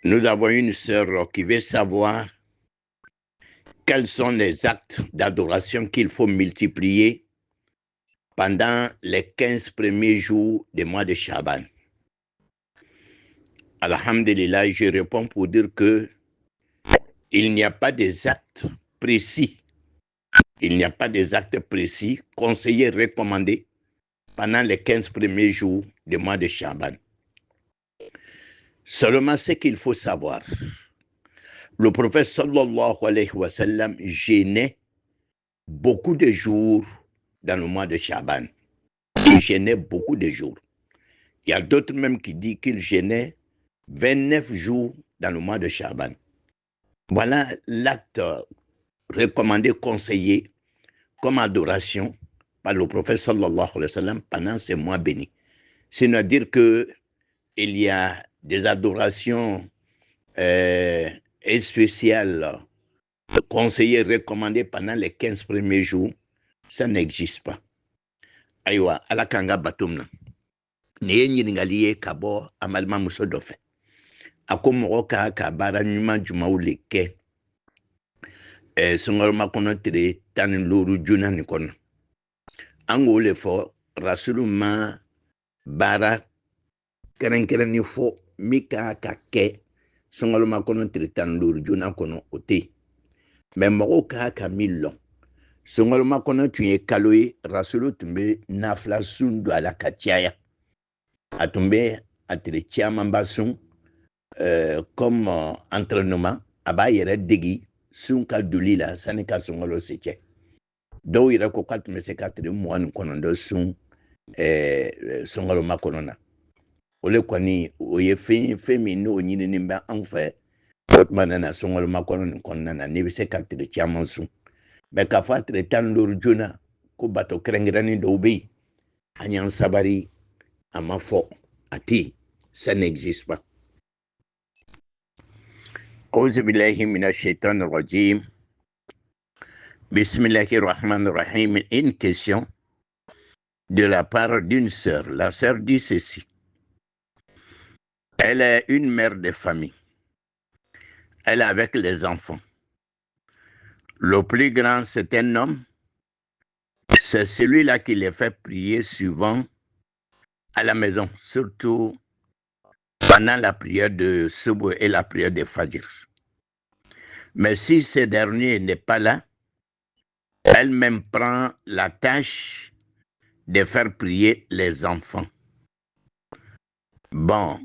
Nous avons une sœur qui veut savoir quels sont les actes d'adoration qu'il faut multiplier pendant les 15 premiers jours du mois de Shaban. Alhamdulillah, je réponds pour dire que il n'y a pas des actes précis. Il n'y a pas des actes précis, conseillés, recommandés pendant les 15 premiers jours du mois de Shaban. Seulement ce qu'il faut savoir. Le prophète sallallahu alayhi wa sallam jeûnait beaucoup de jours dans le mois de Shaban. Il jeûnait beaucoup de jours. Il y a d'autres même qui disent qu'il jeûnait 29 jours dans le mois de Shaban. Voilà l'acte recommandé, conseillé comme adoration par le prophète sallallahu alayhi wa sallam pendant ces mois bénis. C'est-à-dire qu'il y a des adorations spéciales conseillées, recommandées pendant les 15 premiers jours. Ça n'existe pas. Aïwa, ala kanga batumna. ne ye ɲininkali ye ka bɔ an balimamuso dɔ fɛ a ko mɔgɔ ka ka baara ɲuman jumanw le kɛ sunkalomakɔnɔ kɔnɔ tile 15 joona nin kɔnɔ an k'o le fɔ rasulu ma baara kɛrɛnkɛrɛnnen fɔ min ka ka kɛ sunkalomakɔnɔ kɔnɔ tile 15 joona kɔnɔ o tɛ yen mɛ mɔgɔw ka ka min lɔn sunkalomakɔnɔ kɔnɔ tun ye kalo ye rasulu tun bɛ nafila sun don a la ka caya a tun bɛ a tile camanba sun comme entraînement a b'a yɛrɛ degi sun ka doli la sani ka sunkalo se cɛ dɔw yɛrɛ ko k'a tun bɛ se ka tile 29 sun sunkaloma kɔnɔ na o le kɔni o ye fɛn min n'o ɲinini bɛ anw fɛ o tuma na sunkaloma kɔnɔ nin kɔnɔna na n'i bɛ se ka tile caman sun mɛ k'a fɔ a tile 15 joona ko bato kɛrɛnkɛrɛnnen dɔw bɛ yen an y'an sabari a ma fɔ a tɛ yen ça n'existe pas. أعوذ بالله من الشيطان الرجيم بسم الله الرحمن الرحيم. Une question de la part d'une sœur. La sœur dit ceci. Elle est une mère de famille. Elle est avec les enfants. Le plus grand, c'est un homme. C'est celui-là qui les fait prier souvent à la maison, surtout pendant la prière de Subuh et la prière de Fajr. Mais si ce dernier n'est pas là, elle-même prend la tâche de faire prier les enfants. Bon,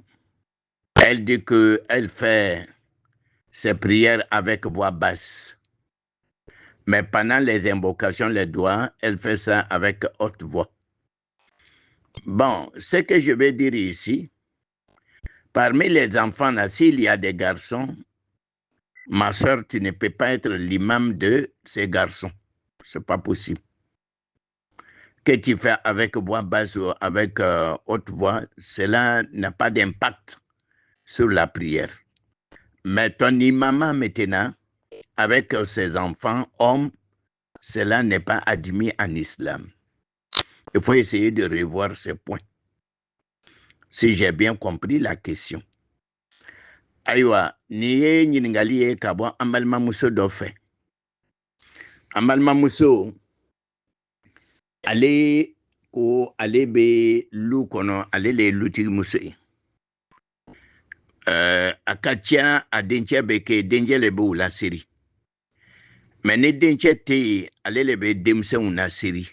elle dit qu'elle fait ses prières avec voix basse. Mais pendant les invocations, les doigts, elle fait ça avec haute voix. Bon, ce que je vais dire ici, parmi les enfants, là, s'il y a des garçons, ma soeur, tu ne peux pas être l'imam de ces garçons. Ce n'est pas possible. Que tu fais avec voix basse ou avec haute voix, cela n'a pas d'impact sur la prière. Mais ton imam maintenant, avec ses enfants, hommes, cela n'est pas admis en islam. Il faut essayer de revoir ces points. Si j'ai bien compris la question. Aïwa, niye ɲininkali ye ka bɔ an balimamuso dɔ fɛ. An balimamuso, ale ko ale bɛ lu kɔnɔ, ale le ye lutigimuso ye. A ka ca a dencɛ bɛ kɛ dencɛ le bɛ u lasiri. Mɛ ni dencɛ tɛ yen, ale le bɛ denmisɛnw lasiri.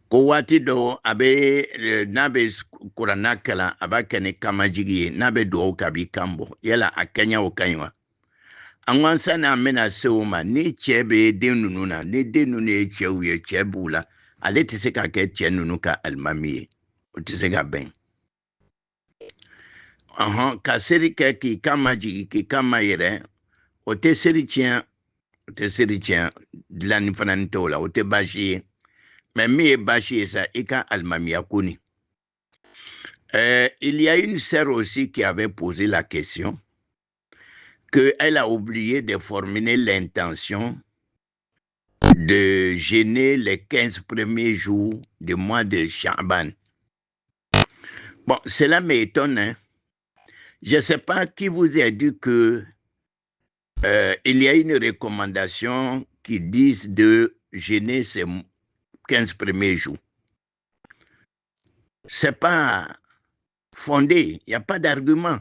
Ko waati dɔ a bɛ n'a bɛ kuranna kalan a b'a kɛ ni kamajigi ye n'a bɛ dugawu kɛ a b'i kan bɔ yala a kɛɲɛ o ka ɲi wa an ko sani an bɛna se o ma ni cɛ bɛ den ninnu na ni den ninnu ye cɛw ye cɛ b'u la ale tɛ se ka kɛ cɛ ninnu ka alimami ye o tɛ se ka bɛn ka seri kɛ k'i kan majigi k'i kan mayɛlɛ o tɛ seri tiɲɛ dilanni fana ni t'o la o tɛ baasi ye. Mais mi bashi ça ika almamia kuni. Il y a une sœur aussi qui avait posé la question qu'elle a oublié de formuler l'intention de jeûner les 15 premiers jours du mois de Shaban. Bon, cela m'étonne. Hein? Je ne sais pas qui vous a dit que il y a une recommandation qui dit de jeûner ces 15 premiers jours. Ce n'est pas fondé, il n'y a pas d'argument.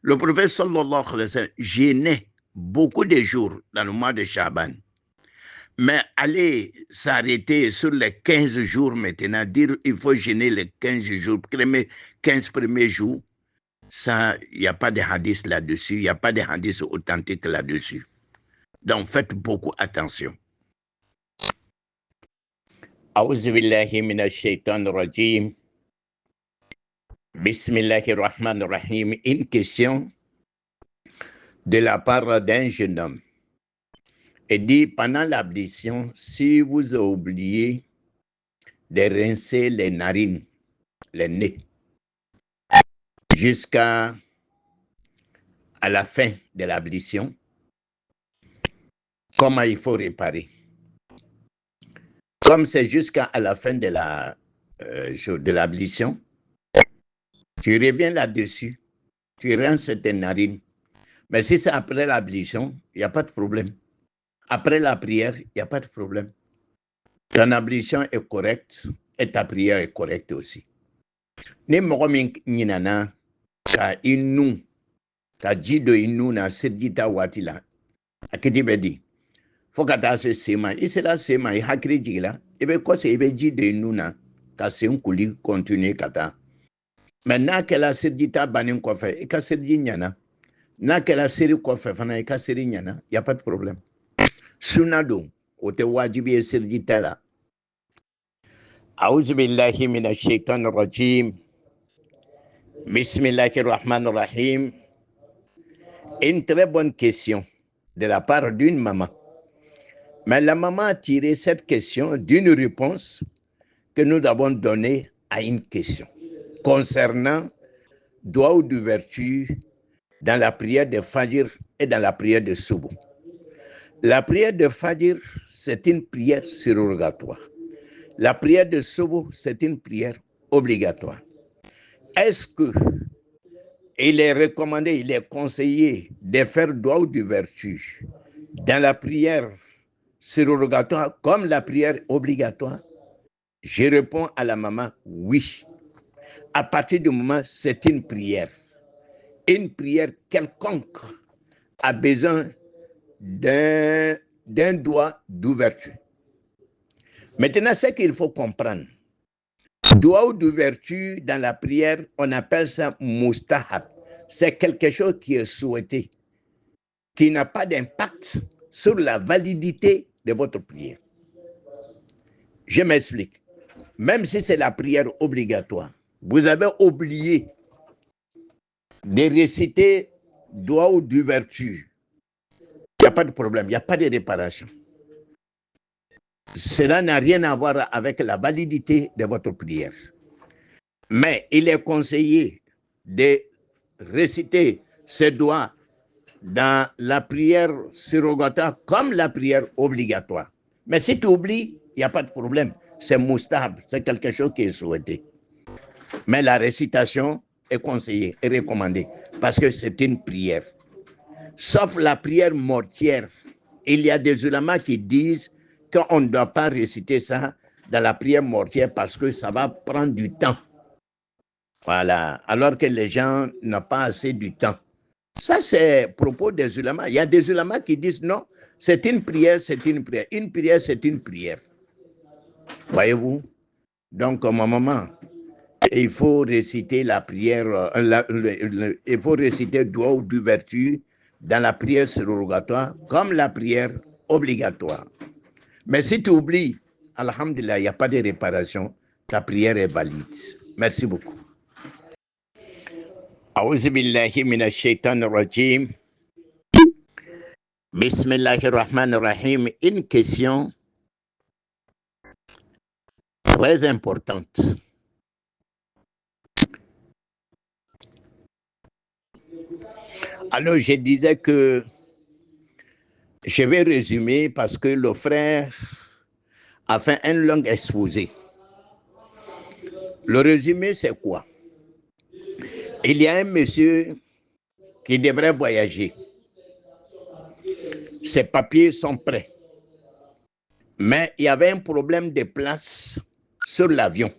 Le prophète sallallahu alayhi wa sallam jeûnait beaucoup de jours dans le mois de Shaban. Mais aller s'arrêter sur les 15 jours maintenant, dire il faut jeûner les 15 jours, les 15 premiers jours, ça, il n'y a pas de hadith là-dessus, il n'y a pas de hadith authentique là-dessus. Donc faites beaucoup attention. أعوذ بالله من الشيطان الرجيم بسم الله الرحمن الرحيم. Une question de la part d'un jeune homme. Il dit, pendant l'ablution, si vous oubliez de rincer les narines, les nez, jusqu'à la fin de l'ablution, comment il faut réparer? Comme c'est jusqu'à la fin de de l'ablution, tu reviens là-dessus, tu rinces tes narines. Mais si c'est après l'ablution, il n'y a pas de problème. Après la prière, il n'y a pas de problème. Ton ablution est correcte et ta prière est correcte aussi. Ni mɔgɔ min ɲinana ka i nu ka ji don i nu na seliji waati la a kiti bɛ di fo ka taa se sen ma i sera sen ma i hakili jigila i bɛ kɔsegin i bɛ ji don i nu na ka sen koli continuer ka taa mɛ n'a kɛla seliji ta bannen kɔfɛ i ka seliji ɲana n'a kɛla seri kɔfɛ fana i ka seri ɲana y a pas de problème sunna don o tɛ wajibi ye seliji ta la. A'udhu billahi minash shaitanir rajim. Bismillahirrahmanirrahim. Une très bonne question de la part d'une maman. Mais la maman a tiré cette question d'une réponse que nous avons donnée à une question concernant doigt d'ouverture dans la prière de Fajr et dans la prière de Soubou. La prière de Fajr, c'est une prière surrogatoire. La prière de Soubou, c'est une prière obligatoire. Est-ce que il est recommandé, il est conseillé de faire doigt d'ouverture dans la prière surrogatoire comme la prière obligatoire? Je réponds à la maman, oui. À partir du moment où c'est une prière quelconque a besoin d'un doigt d'ouverture. Maintenant, ce qu'il faut comprendre, doigt d'ouverture dans la prière, on appelle ça mustahab. C'est quelque chose qui est souhaité, qui n'a pas d'impact sur la validité de votre prière. Je m'explique. Même si c'est la prière obligatoire, vous avez oublié de réciter doigt d'ouverture. Il n'y a pas de problème, il n'y a pas de réparation. Cela n'a rien à voir avec la validité de votre prière. Mais il est conseillé de réciter ce doigt dans la prière surrogatoire comme la prière obligatoire. Mais si tu oublies, il n'y a pas de problème. C'est mustahab, c'est quelque chose qui est souhaité. Mais la récitation est conseillée et recommandée parce que c'est une prière. Sauf la prière mortière. Il y a des ulamas qui disent qu'on ne doit pas réciter ça dans la prière mortière parce que ça va prendre du temps. Voilà. Alors que les gens n'ont pas assez du temps. Ça, c'est propos des ulamas. Il y a des ulamas qui disent non, c'est une prière, c'est une prière. Une prière, c'est une prière. Voyez-vous? Donc, ma maman, il faut réciter la prière, il faut réciter doigt d'ouverture dans la prière surrogatoire comme la prière obligatoire. Mais si tu oublies, alhamdulillah, il n'y a pas de réparation, ta prière est valide. Merci beaucoup. A'udhu billahi minash shaitanir rajim. Bismillahirrahmanirrahim. Une question très importante. Alors, je disais que je vais résumer parce que le frère a fait un long exposé. Le résumé, c'est quoi? Il y a un monsieur qui devrait voyager. Ses papiers sont prêts. Mais il y avait un problème de place sur l'avion.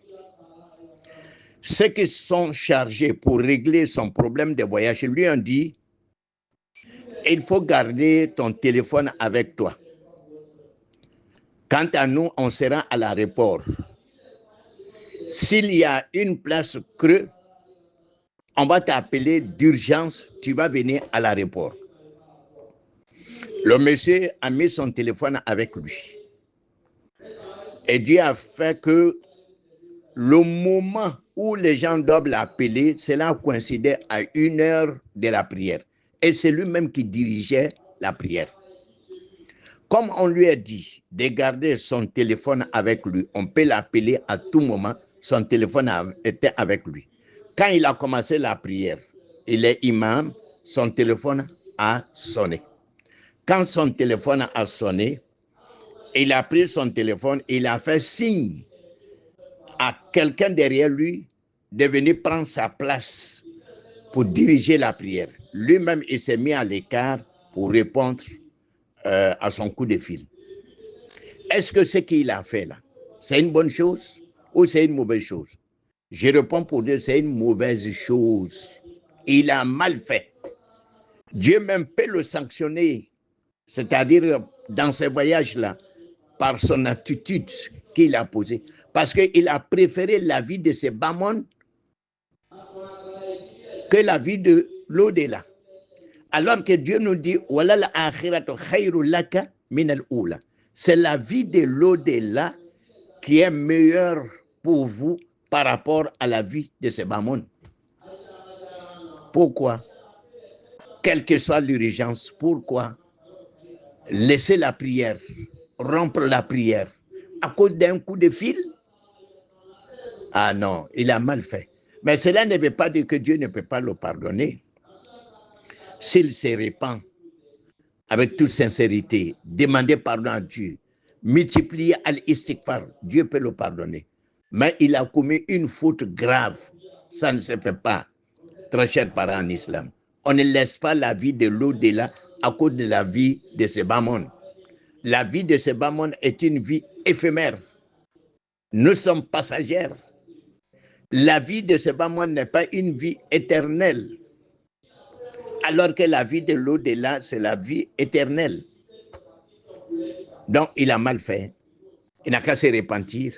Ceux qui sont chargés pour régler son problème de voyage lui ont dit il faut garder ton téléphone avec toi. Quant à nous, on sera à l'aéroport. S'il y a une place creuse, on va t'appeler d'urgence, tu vas venir à l'aéroport. Le monsieur a mis son téléphone avec lui. Et Dieu a fait que le moment où les gens doivent l'appeler, cela coïncidait à 1h de la prière. Et c'est lui-même qui dirigeait la prière. Comme on lui a dit de garder son téléphone avec lui, on peut l'appeler à tout moment, son téléphone était avec lui. Quand il a commencé la prière, il est imam, son téléphone a sonné. Quand son téléphone a sonné, il a pris son téléphone, il a fait signe à quelqu'un derrière lui de venir prendre sa place pour diriger la prière. Lui-même, il s'est mis à l'écart pour répondre à son coup de fil. Est-ce que ce qu'il a fait là, c'est une bonne chose ou c'est une mauvaise chose? Je réponds pour Dieu, c'est une mauvaise chose. Il a mal fait. Dieu même peut le sanctionner, c'est-à-dire dans ces voyages-là, par son attitude qu'il a posée. Parce qu'il a préféré la vie de ses bamons que la vie de l'au-delà. Alors que Dieu nous dit, c'est la vie de l'au-delà qui est meilleure pour vous par rapport à la vie de ces bamons. Pourquoi? Quelle que soit l'urgence, pourquoi laisser la prière, rompre la prière à cause d'un coup de fil? Ah non, il a mal fait. Mais cela ne veut pas dire que Dieu ne peut pas le pardonner. S'il se répand avec toute sincérité, demander pardon à Dieu, multiplier al-istighfar, Dieu peut le pardonner. Mais il a commis une faute grave. Ça ne se fait pas, très chers parents en islam. On ne laisse pas la vie de l'au-delà à cause de la vie de ce bas monde. La vie de ce bas monde est une vie éphémère. Nous sommes passagers. La vie de ce bas monde n'est pas une vie éternelle. Alors que la vie de l'au-delà, c'est la vie éternelle. Donc, il a mal fait. Il n'a qu'à se repentir.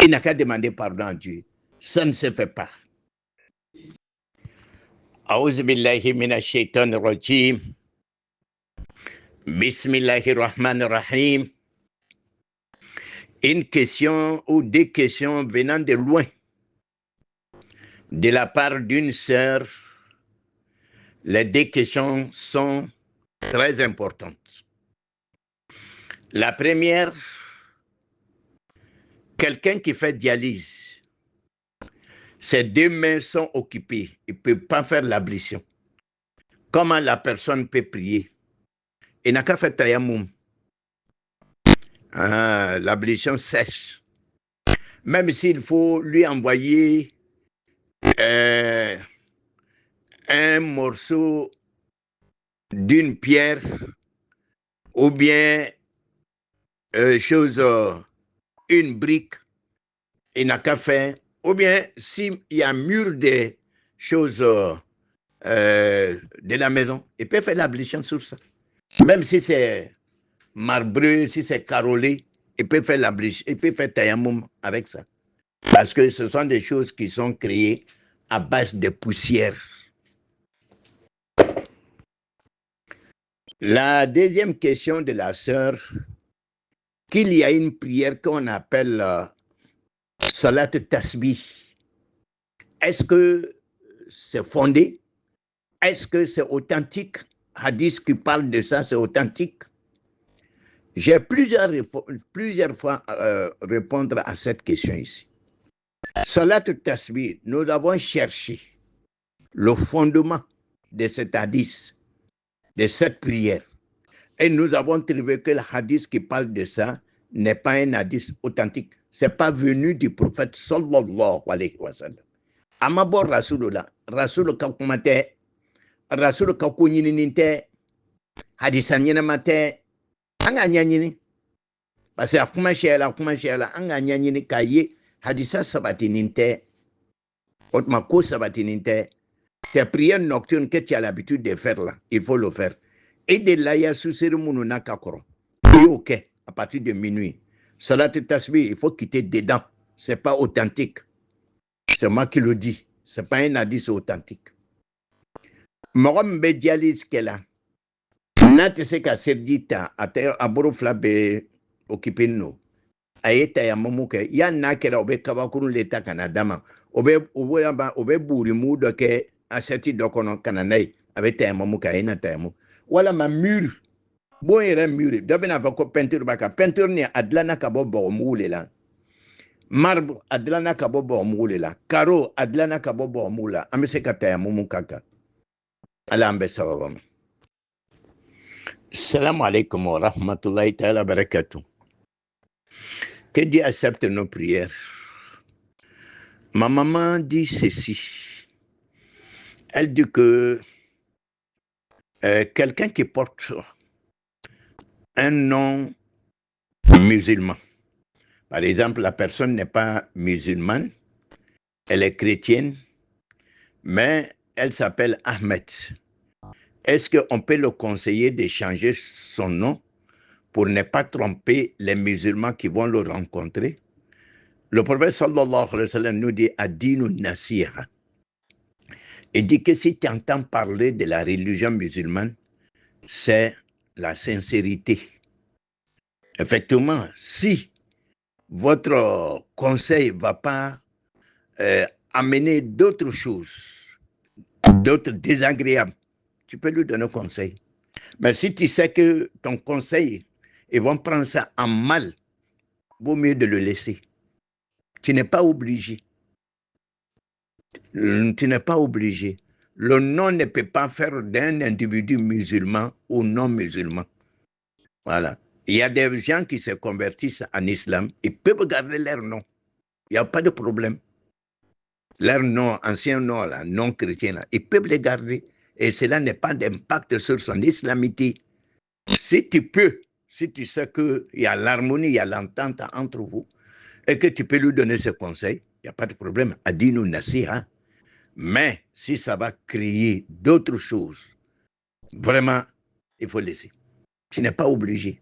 Il n'a qu'à demander pardon à Dieu. Ça ne se fait pas. A'udhu billahi minash shaitanir rajim. Bismillahirrahmanirrahim. Une question ou des questions venant de loin, de la part d'une sœur. Les deux questions sont très importantes. La première, quelqu'un qui fait dialyse, ses deux mains sont occupées, il ne peut pas faire l'ablution. Comment la personne peut prier? Il n'a qu'à faire tayammum. L'ablution sèche. Même s'il faut lui envoyer un morceau d'une pierre ou bien une brique, il n'a qu'à faire. Ou bien s'il y a un mur de choses de la maison, il peut faire l'ablution sur ça. Même si c'est marbré, si c'est carrelé, il peut faire l'ablution, il peut faire tayammum avec ça. Parce que ce sont des choses qui sont créées à base de poussière. La deuxième question de la sœur, qu'il y a une prière qu'on appelle Salat Tasbih. Est-ce que c'est fondé? Est-ce que c'est authentique? Hadith qui parle de ça, c'est authentique? J'ai plusieurs fois répondre à cette question ici. Salat Tasbih, nous avons cherché le fondement de cet hadith, de cette prière. Et nous avons trouvé que le hadith qui parle de ça n'est pas un hadith authentique. Ce n'est pas venu du prophète sallallahu alayhi wa sallam. Amabo Rasulullah, Rasul kakumate, Rasul kakunyininte, hadisanyinamate, anga nyanyini. Parce que akuma shela, anga nyanyini kaye, hadisa sabatininte, otmako sabatininte. Tes prières nocturnes que tu as l'habitude de faire là, il faut le faire. Et de là, il y a sous-cérémonie kakoro. Et ok, à partir de minuit. Salat Tasbih, il faut quitter dedans. Ce n'est pas authentique. C'est moi qui le dis. Ce n'est pas un hadith authentique. Morom be dialyse kela. Nate se ka serdita ate aboro flabe occupé no. Ayeta ya momuke ya nakela obe kabakuru leta kanadama. Obe buri mudo ke aseti dokono kananai avec ta momuka ina tamu. Wala ma mur. Bon era mur. Dobe na vako peinture baka peinture ni adlana kabo boromule la. Marbre adlana kabo boromule la. Caro adlana kabo boromula. Amese kata momukaka. Ala ambesa wawam. Salam alaikum wa rahmatullahi ta'ala barakatuh. Que Dieu accepte nos prières. Ma maman dit ceci. Elle dit que quelqu'un qui porte un nom musulman, par exemple, la personne n'est pas musulmane, elle est chrétienne, mais elle s'appelle Ahmed. Est-ce qu'on peut le conseiller de changer son nom pour ne pas tromper les musulmans qui vont le rencontrer? Le prophète sallallahu alayhi wa sallam nous dit Adinu Nasiha. Il dit que si tu entends parler de la religion musulmane, c'est la sincérité. Effectivement, si votre conseil ne va pas amener d'autres choses, d'autres désagréables, tu peux lui donner conseil. Mais si tu sais que ton conseil, ils vont prendre ça en mal, vaut mieux de le laisser. Tu n'es pas obligé. Tu n'es pas obligé. Le nom ne peut pas faire d'un individu musulman ou non musulman. Voilà. Il y a des gens qui se convertissent en islam, ils peuvent garder leur nom. Il n'y a pas de problème. Leur nom, ancien nom, là, non chrétien, là, ils peuvent les garder. Et cela n'a pas d'impact sur son islamité. Si tu peux, si tu sais qu'il y a l'harmonie, il y a l'entente entre vous, et que tu peux lui donner ce conseil, il n'y a pas de problème. Adinu Nasiha. Mais si ça va créer d'autres choses, vraiment, il faut laisser. Tu n'es pas obligé.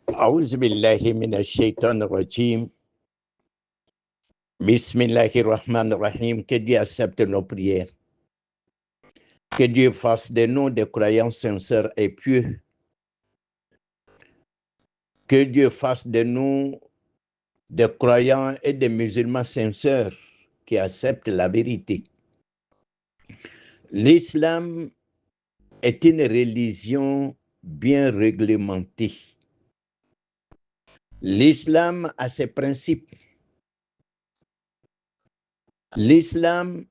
A'udhu billahi minash shaitanir rajim. Bismillahirrahmanirrahim. Que Dieu accepte nos prières. Que Dieu fasse de nous des croyants sincères et pieux. Que Dieu fasse de nous des croyants et des musulmans sincères qui acceptent la vérité. L'islam est une religion bien réglementée. L'islam a ses principes. L'islam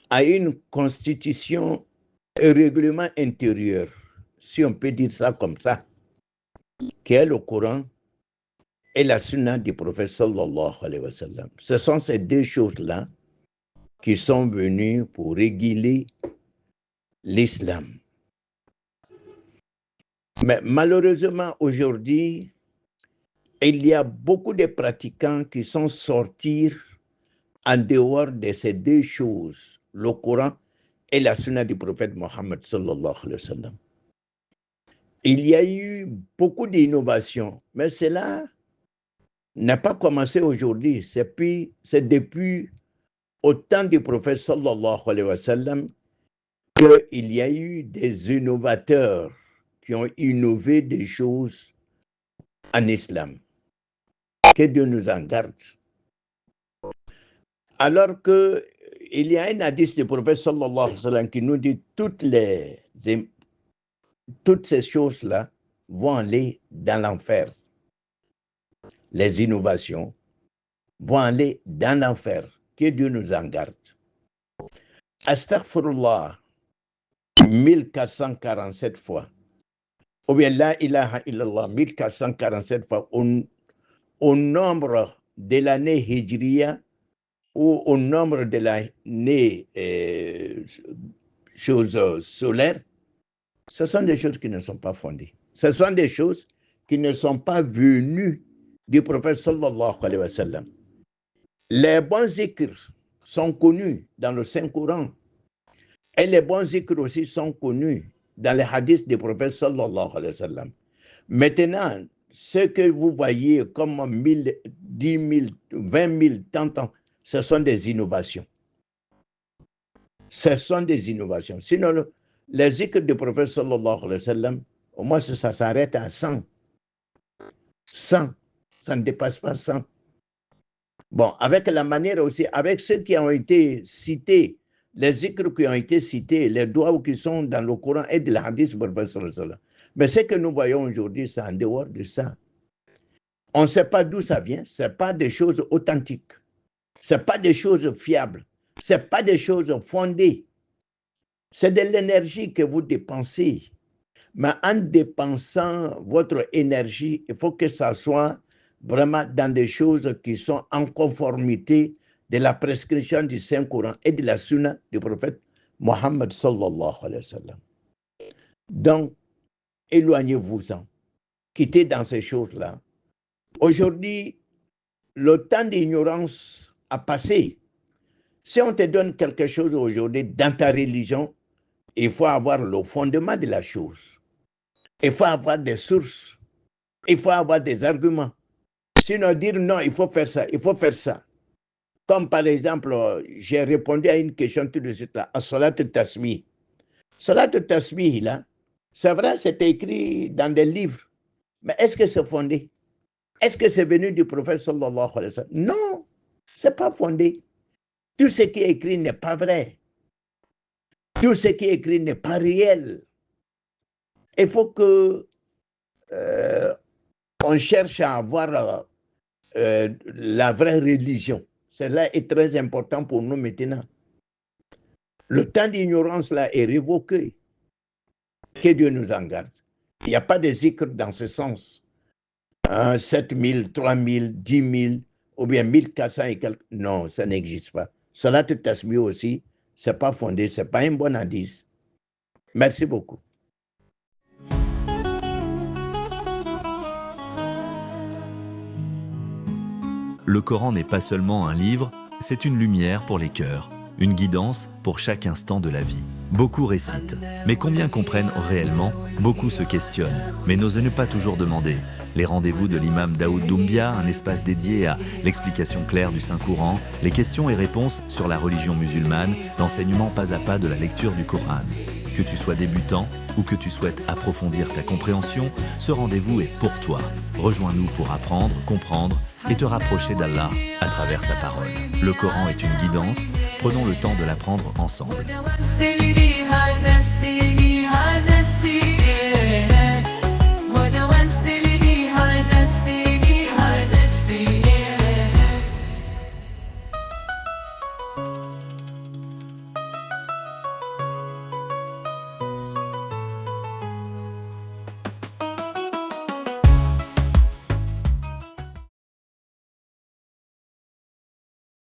a une constitution et règlement intérieur, si on peut dire ça comme ça, qui est le Coran et la Sunna du prophète sallallahu alayhi wa sallam. Ce sont ces deux choses-là qui sont venues pour réguler l'islam. Mais malheureusement, aujourd'hui, il y a beaucoup de pratiquants qui sont sortis en dehors de ces deux choses, le Coran et la Sunna du prophète Mohammed sallallahu alayhi wa sallam. Il y a eu beaucoup d'innovations, mais cela n'a pas commencé aujourd'hui. C'est depuis au temps du prophète sallallahu alayhi wa sallam qu'il y a eu des innovateurs qui ont innové des choses en islam. Que Dieu nous en garde. Alors qu'il y a un hadith du prophète sallallahu alayhi wa sallam qui nous dit toutes ces choses-là vont aller dans l'enfer. Les innovations vont aller dans l'enfer. Que Dieu nous en garde. Astaghfirullah 1447 fois. Ou bien la ilaha illallah 1447 fois au nombre de l'année Hijriya ou au nombre de l'année choses solaires, ce sont des choses qui ne sont pas fondées. Ce sont des choses qui ne sont pas venues du prophète sallallahu alayhi wa sallam. Les bons zikrs sont connus dans le Saint-Coran et les bons zikrs aussi sont connus dans les hadiths du prophète sallallahu alayhi wa sallam. Maintenant, ce que vous voyez comme 1000, 10 000, 20 000, tant, ce sont des innovations. Ce sont des innovations. Sinon, les zikrs du prophète sallallahu alayhi wa sallam, au moins ça s'arrête à 100. 100. Ça ne dépasse pas 100. Bon, avec la manière aussi, avec ceux qui ont été cités, les zikrs qui ont été cités, les doigts qui sont dans le Coran et de la hadith du prophète sallallahu alayhi wa sallam. Mais ce que nous voyons aujourd'hui, c'est en dehors de ça. On ne sait pas d'où ça vient, ce n'est pas des choses authentiques, ce n'est pas des choses fiables, ce n'est pas des choses fondées. C'est de l'énergie que vous dépensez. Mais en dépensant votre énergie, il faut que ça soit vraiment dans des choses qui sont en conformité de la prescription du Saint-Coran et de la sunna du prophète Mohammed sallallahu alayhi wa sallam. Donc, éloignez-vous-en. Quittez dans ces choses-là. Aujourd'hui, le temps d'ignorance a passé. Si on te donne quelque chose aujourd'hui dans ta religion, il faut avoir le fondement de la chose. Il faut avoir des sources. Il faut avoir des arguments. Sinon, dire non, il faut faire ça, il faut faire ça. Comme par exemple, j'ai répondu à une question tout de suite là, à Salat al-Tasbih. Salat al-Tasbih, là, c'est vrai, c'est écrit dans des livres. Mais est-ce que c'est fondé? Est-ce que c'est venu du prophète sallallahu alayhi wa sallam? Non, ce n'est pas fondé. Tout ce qui est écrit n'est pas vrai. Tout ce qui est écrit n'est pas réel. Il faut que on cherche à avoir la vraie religion. Cela est très important pour nous maintenant. Le temps d'ignorance là est révoqué. Que Dieu nous en garde. Il n'y a pas de zikr dans ce sens. 7 000, 3 000, 10 000 ou bien 1400 et quelques. Non, ça n'existe pas. Salat al-Tasbih aussi, ce n'est pas fondé, ce n'est pas un bon indice. Merci beaucoup. Le Coran n'est pas seulement un livre, c'est une lumière pour les cœurs, une guidance pour chaque instant de la vie. Beaucoup récitent, mais combien comprennent réellement? Beaucoup se questionnent, mais n'osent ne pas toujours demander. Les rendez-vous de l'imam Daoud Doumbia, un espace dédié à l'explication claire du Saint-Coran, les questions et réponses sur la religion musulmane, l'enseignement pas à pas de la lecture du Coran. Que tu sois débutant ou que tu souhaites approfondir ta compréhension, ce rendez-vous est pour toi. Rejoins-nous pour apprendre, comprendre et te rapprocher d'Allah à travers sa parole. Le Coran est une guidance, prenons le temps de l'apprendre ensemble.